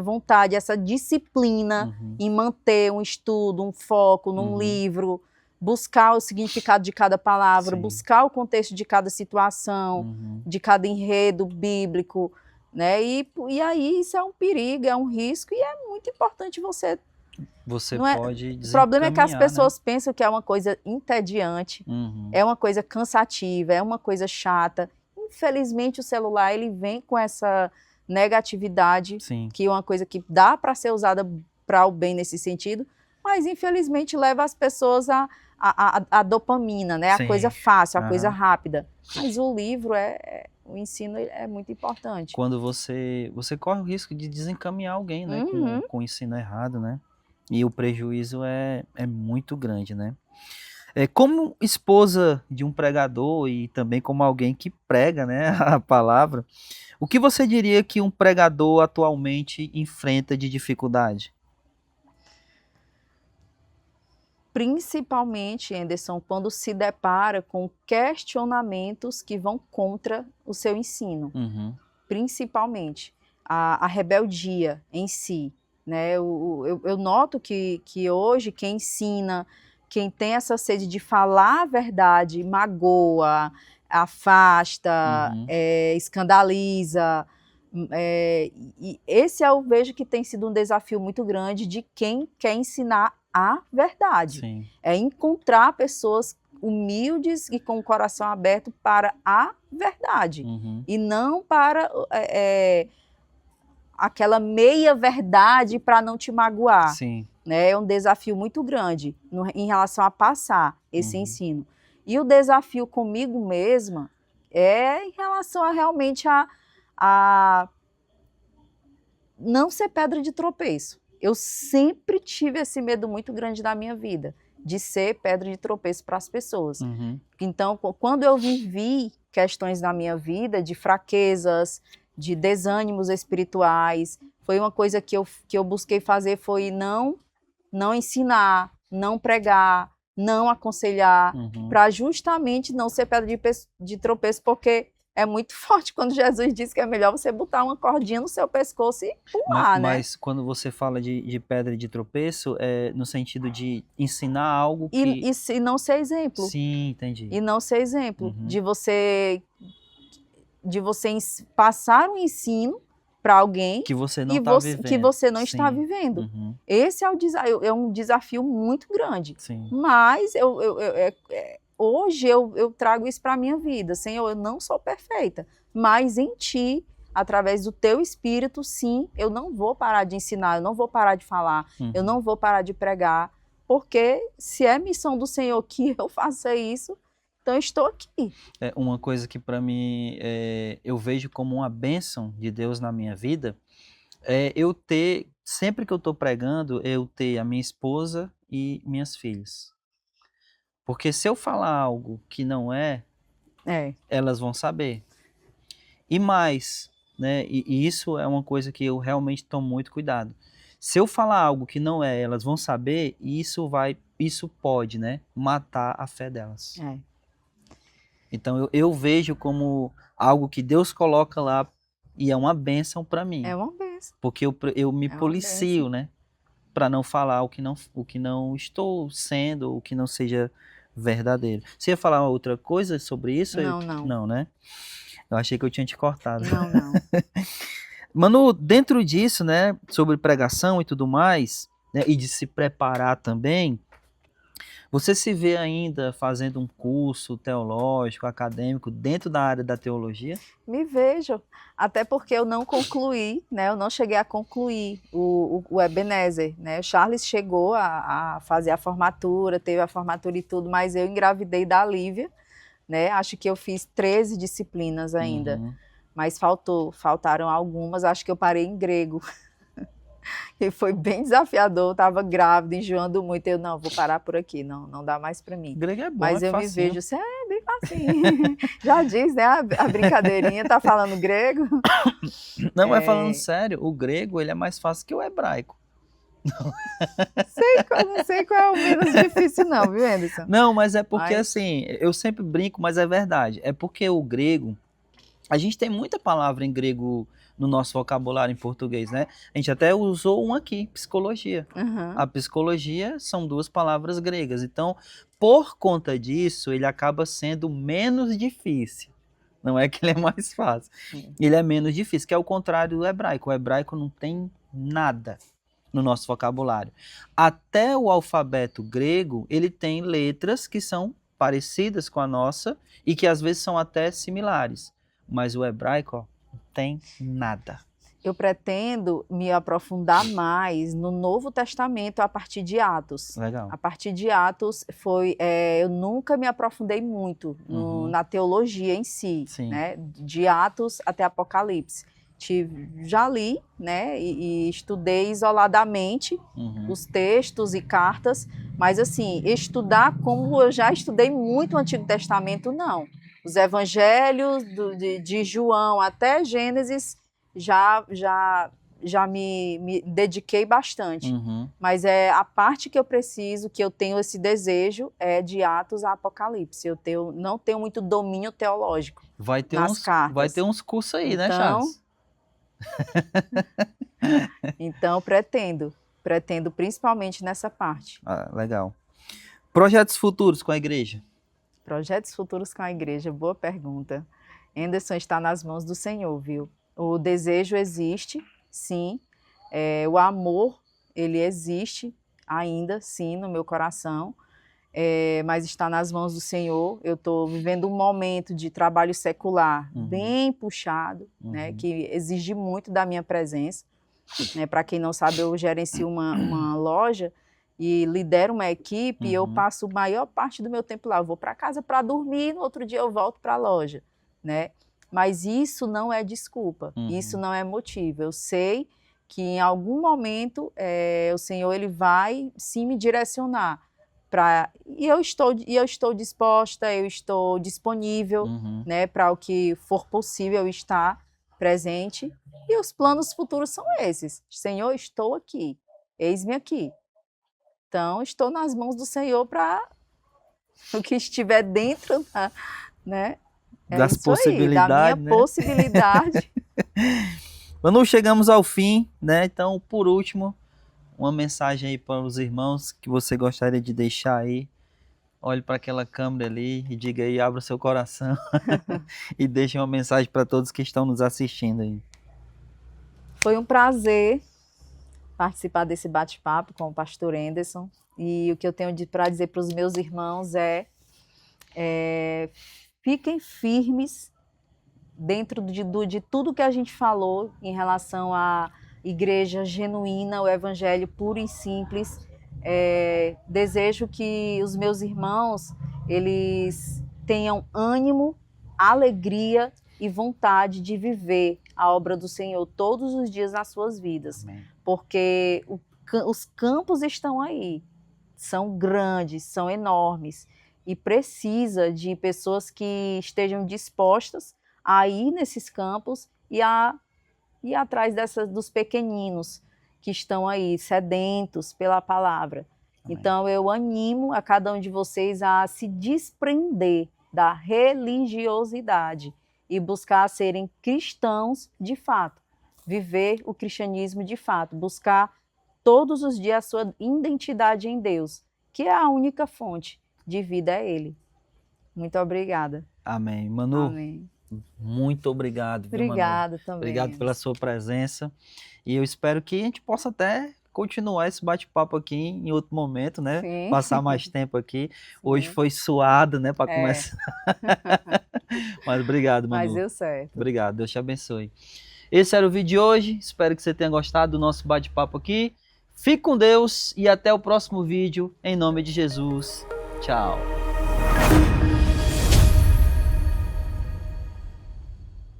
[SPEAKER 2] vontade, essa disciplina
[SPEAKER 1] Uhum.
[SPEAKER 2] em manter um estudo, um foco num
[SPEAKER 1] Uhum.
[SPEAKER 2] livro, buscar o significado de cada palavra,
[SPEAKER 1] Sim.
[SPEAKER 2] buscar o contexto de cada situação,
[SPEAKER 1] Uhum.
[SPEAKER 2] de cada enredo bíblico, né? E aí isso é um perigo, é um risco, e é muito importante você...
[SPEAKER 1] Você
[SPEAKER 2] Não é-
[SPEAKER 1] pode
[SPEAKER 2] O problema é que as
[SPEAKER 1] desencaminhar,
[SPEAKER 2] pessoas pensam que é uma coisa entediante,
[SPEAKER 1] né? Uhum.
[SPEAKER 2] é uma coisa cansativa, é uma coisa chata. Infelizmente, o celular ele vem com essa negatividade,
[SPEAKER 1] Sim.
[SPEAKER 2] que é uma coisa que dá para ser usada para o bem nesse sentido, mas infelizmente leva as pessoas a dopamina, né?
[SPEAKER 1] Sim.
[SPEAKER 2] A coisa fácil, a
[SPEAKER 1] Aham.
[SPEAKER 2] coisa rápida. Mas o livro, o ensino é muito importante.
[SPEAKER 1] Quando você corre o risco de desencaminhar alguém, né?
[SPEAKER 2] Uhum.
[SPEAKER 1] Com o ensino errado, né? E o prejuízo é muito grande, né? Como esposa de um pregador e também como alguém que prega, né, a palavra, o que você diria que um pregador atualmente enfrenta de dificuldade?
[SPEAKER 2] Principalmente, Anderson, quando se depara com questionamentos que vão contra o seu ensino.
[SPEAKER 1] Uhum.
[SPEAKER 2] Principalmente a rebeldia em si, né? Eu noto que hoje quem ensina, quem tem essa sede de falar a verdade, magoa, afasta,
[SPEAKER 1] Uhum.
[SPEAKER 2] escandaliza. E esse eu vejo que tem sido um desafio muito grande de quem quer ensinar a verdade.
[SPEAKER 1] Sim.
[SPEAKER 2] É encontrar pessoas humildes e com o coração aberto para a verdade.
[SPEAKER 1] Uhum.
[SPEAKER 2] E não para aquela meia verdade para não te magoar.
[SPEAKER 1] Sim.
[SPEAKER 2] Né? É um desafio muito grande em relação a passar esse
[SPEAKER 1] Uhum.
[SPEAKER 2] ensino. E o desafio comigo mesma é em relação a realmente a não ser pedra de tropeço. Eu sempre tive esse medo muito grande na minha vida, de ser pedra de tropeço para as pessoas.
[SPEAKER 1] Uhum.
[SPEAKER 2] Então, quando eu vivi questões na minha vida de fraquezas, de desânimos espirituais, foi uma coisa que eu busquei fazer, foi não ensinar, não pregar, não aconselhar, para justamente não ser pedra de tropeço, porque é muito forte quando Jesus diz que é melhor você botar uma cordinha no seu pescoço e pular, né?
[SPEAKER 1] Mas quando você fala de pedra de tropeço, é no sentido de ensinar algo que...
[SPEAKER 2] E não ser exemplo.
[SPEAKER 1] Sim, entendi.
[SPEAKER 2] E não ser exemplo. De você passar um ensino para alguém
[SPEAKER 1] que você não está vivendo.
[SPEAKER 2] Que você não
[SPEAKER 1] Sim.
[SPEAKER 2] está vivendo. Esse é um desafio muito grande.
[SPEAKER 1] Sim.
[SPEAKER 2] Mas hoje eu trago isso para a minha vida. Senhor, eu não sou perfeita, mas em Ti, através do Teu Espírito, sim, eu não vou parar de ensinar, eu não vou parar de falar, eu não vou parar de pregar, porque se é missão do Senhor que eu faça isso, então eu estou aqui.
[SPEAKER 1] É uma coisa que para mim eu vejo como uma bênção de Deus na minha vida, é eu ter, sempre que eu estou pregando, eu ter a minha esposa e minhas filhas. Porque se eu falar algo que não elas vão saber. E mais, né? E isso é uma coisa que eu realmente tomo muito cuidado. Se eu falar algo que não elas vão saber, isso pode, né, matar a fé delas. Então eu vejo como algo que Deus coloca lá e é uma bênção para mim.
[SPEAKER 2] É uma bênção.
[SPEAKER 1] Porque eu me policio, né, para não falar o que não estou sendo, o que não seja verdadeiro. Você ia falar outra coisa sobre isso?
[SPEAKER 2] Não.
[SPEAKER 1] Não, né? Eu achei que eu tinha te cortado.
[SPEAKER 2] Não.
[SPEAKER 1] Manu, dentro disso, né, sobre pregação e tudo mais, né, e de se preparar também, você se vê ainda fazendo um curso teológico, acadêmico, dentro da área da teologia?
[SPEAKER 2] Me vejo, até porque eu não concluí, né? Eu não cheguei a concluir o Ebenezer, né? O Charles chegou a fazer a formatura, teve a formatura e tudo, mas eu engravidei da Lívia, né? Acho que eu fiz 13 disciplinas ainda, mas faltaram algumas, acho que eu parei em grego. E foi bem desafiador, eu estava grávida, enjoando muito, eu não, vou parar por aqui, não dá mais para mim.
[SPEAKER 1] Grego é bom,
[SPEAKER 2] mas eu
[SPEAKER 1] facinho.
[SPEAKER 2] me vejo, assim, é bem facinho. Já diz, né, a brincadeirinha, tá falando grego?
[SPEAKER 1] Não, mas falando sério, o grego ele é mais fácil que o hebraico.
[SPEAKER 2] Não sei qual é o menos difícil não, viu, Anderson?
[SPEAKER 1] Não, mas é porque assim, eu sempre brinco, mas é verdade. É porque o grego, a gente tem muita palavra em grego no nosso vocabulário em português, né? A gente até usou um aqui, psicologia. A psicologia são 2 palavras gregas. Então, por conta disso, ele acaba sendo menos difícil. Não é que ele é mais fácil. Ele é menos difícil, que é o contrário do hebraico. O hebraico não tem nada no nosso vocabulário. Até o alfabeto grego, ele tem letras que são parecidas com a nossa e que às vezes são até similares. Mas o hebraico, ó, não tem nada.
[SPEAKER 2] Eu pretendo me aprofundar mais no Novo Testamento a partir de Atos.
[SPEAKER 1] Legal.
[SPEAKER 2] A partir de Atos eu nunca me aprofundei muito na teologia em si, né? De Atos até Apocalipse. Já li, né? E estudei isoladamente os textos e cartas, mas assim, estudar como eu já estudei muito o Antigo Testamento, não. Os evangelhos de João até Gênesis já me dediquei bastante. Mas a parte que eu preciso, que eu tenho esse desejo, é de Atos a Apocalipse. Não tenho muito domínio teológico nas cartas.
[SPEAKER 1] Vai ter uns cursos aí, né, Charles?
[SPEAKER 2] Então, pretendo principalmente nessa parte.
[SPEAKER 1] Legal. Projetos futuros com a igreja?
[SPEAKER 2] Projetos futuros com a igreja, boa pergunta. Anderson, está nas mãos do Senhor, viu? O desejo existe, sim. O amor, ele existe ainda, sim, no meu coração. Mas está nas mãos do Senhor. Eu estou vivendo um momento de trabalho secular bem puxado, né, que exige muito da minha presença. Né? Para quem não sabe, eu gerencio uma loja e lidero uma equipe e eu passo a maior parte do meu tempo lá. Eu vou para casa para dormir, no outro dia eu volto para a loja, né? Mas isso não é desculpa, isso não é motivo. Eu sei que em algum momento o Senhor ele vai sim me direcionar. E eu estou disposta, eu estou disponível, né, para o que for possível estar, presente, e os planos futuros são esses. Senhor, estou aqui, eis-me aqui. Então, estou nas mãos do Senhor para o que estiver dentro, né?
[SPEAKER 1] Das
[SPEAKER 2] isso aí, da minha
[SPEAKER 1] possibilidades, né?
[SPEAKER 2] possibilidade.
[SPEAKER 1] Manu, chegamos ao fim, né? Então, por último, uma mensagem aí para os irmãos que você gostaria de deixar aí. Olhe para aquela câmera ali e diga aí, abra o seu coração e deixe uma mensagem para todos que estão nos assistindo aí.
[SPEAKER 2] Foi um prazer participar desse bate-papo com o pastor Anderson. E o que eu tenho para dizer para os meus irmãos é fiquem firmes dentro de tudo que a gente falou em relação à igreja genuína, o evangelho puro e simples. Desejo que os meus irmãos eles tenham ânimo, alegria e vontade de viver a obra do Senhor todos os dias nas suas vidas. Amém. Porque os campos estão aí, são grandes, são enormes e precisa de pessoas que estejam dispostas a ir nesses campos e ir atrás dos pequeninos que estão aí, sedentos pela palavra. Amém. Então, eu animo a cada um de vocês a se desprender da religiosidade e buscar serem cristãos de fato, viver o cristianismo de fato, buscar todos os dias a sua identidade em Deus, que é a única fonte de vida, é Ele. Muito obrigada.
[SPEAKER 1] Amém. Manu,
[SPEAKER 2] amém.
[SPEAKER 1] Muito obrigado.
[SPEAKER 2] Obrigada também.
[SPEAKER 1] Obrigado pela sua presença. E eu espero que a gente possa até continuar esse bate-papo aqui em outro momento, né?
[SPEAKER 2] Sim.
[SPEAKER 1] Passar mais tempo aqui.
[SPEAKER 2] Sim.
[SPEAKER 1] Hoje foi suado, né? Para começar. Mas obrigado, Manu.
[SPEAKER 2] Mas deu certo.
[SPEAKER 1] Obrigado, Deus te abençoe. Esse era o vídeo de hoje. Espero que você tenha gostado do nosso bate-papo aqui. Fique com Deus e até o próximo vídeo. Em nome de Jesus. Tchau.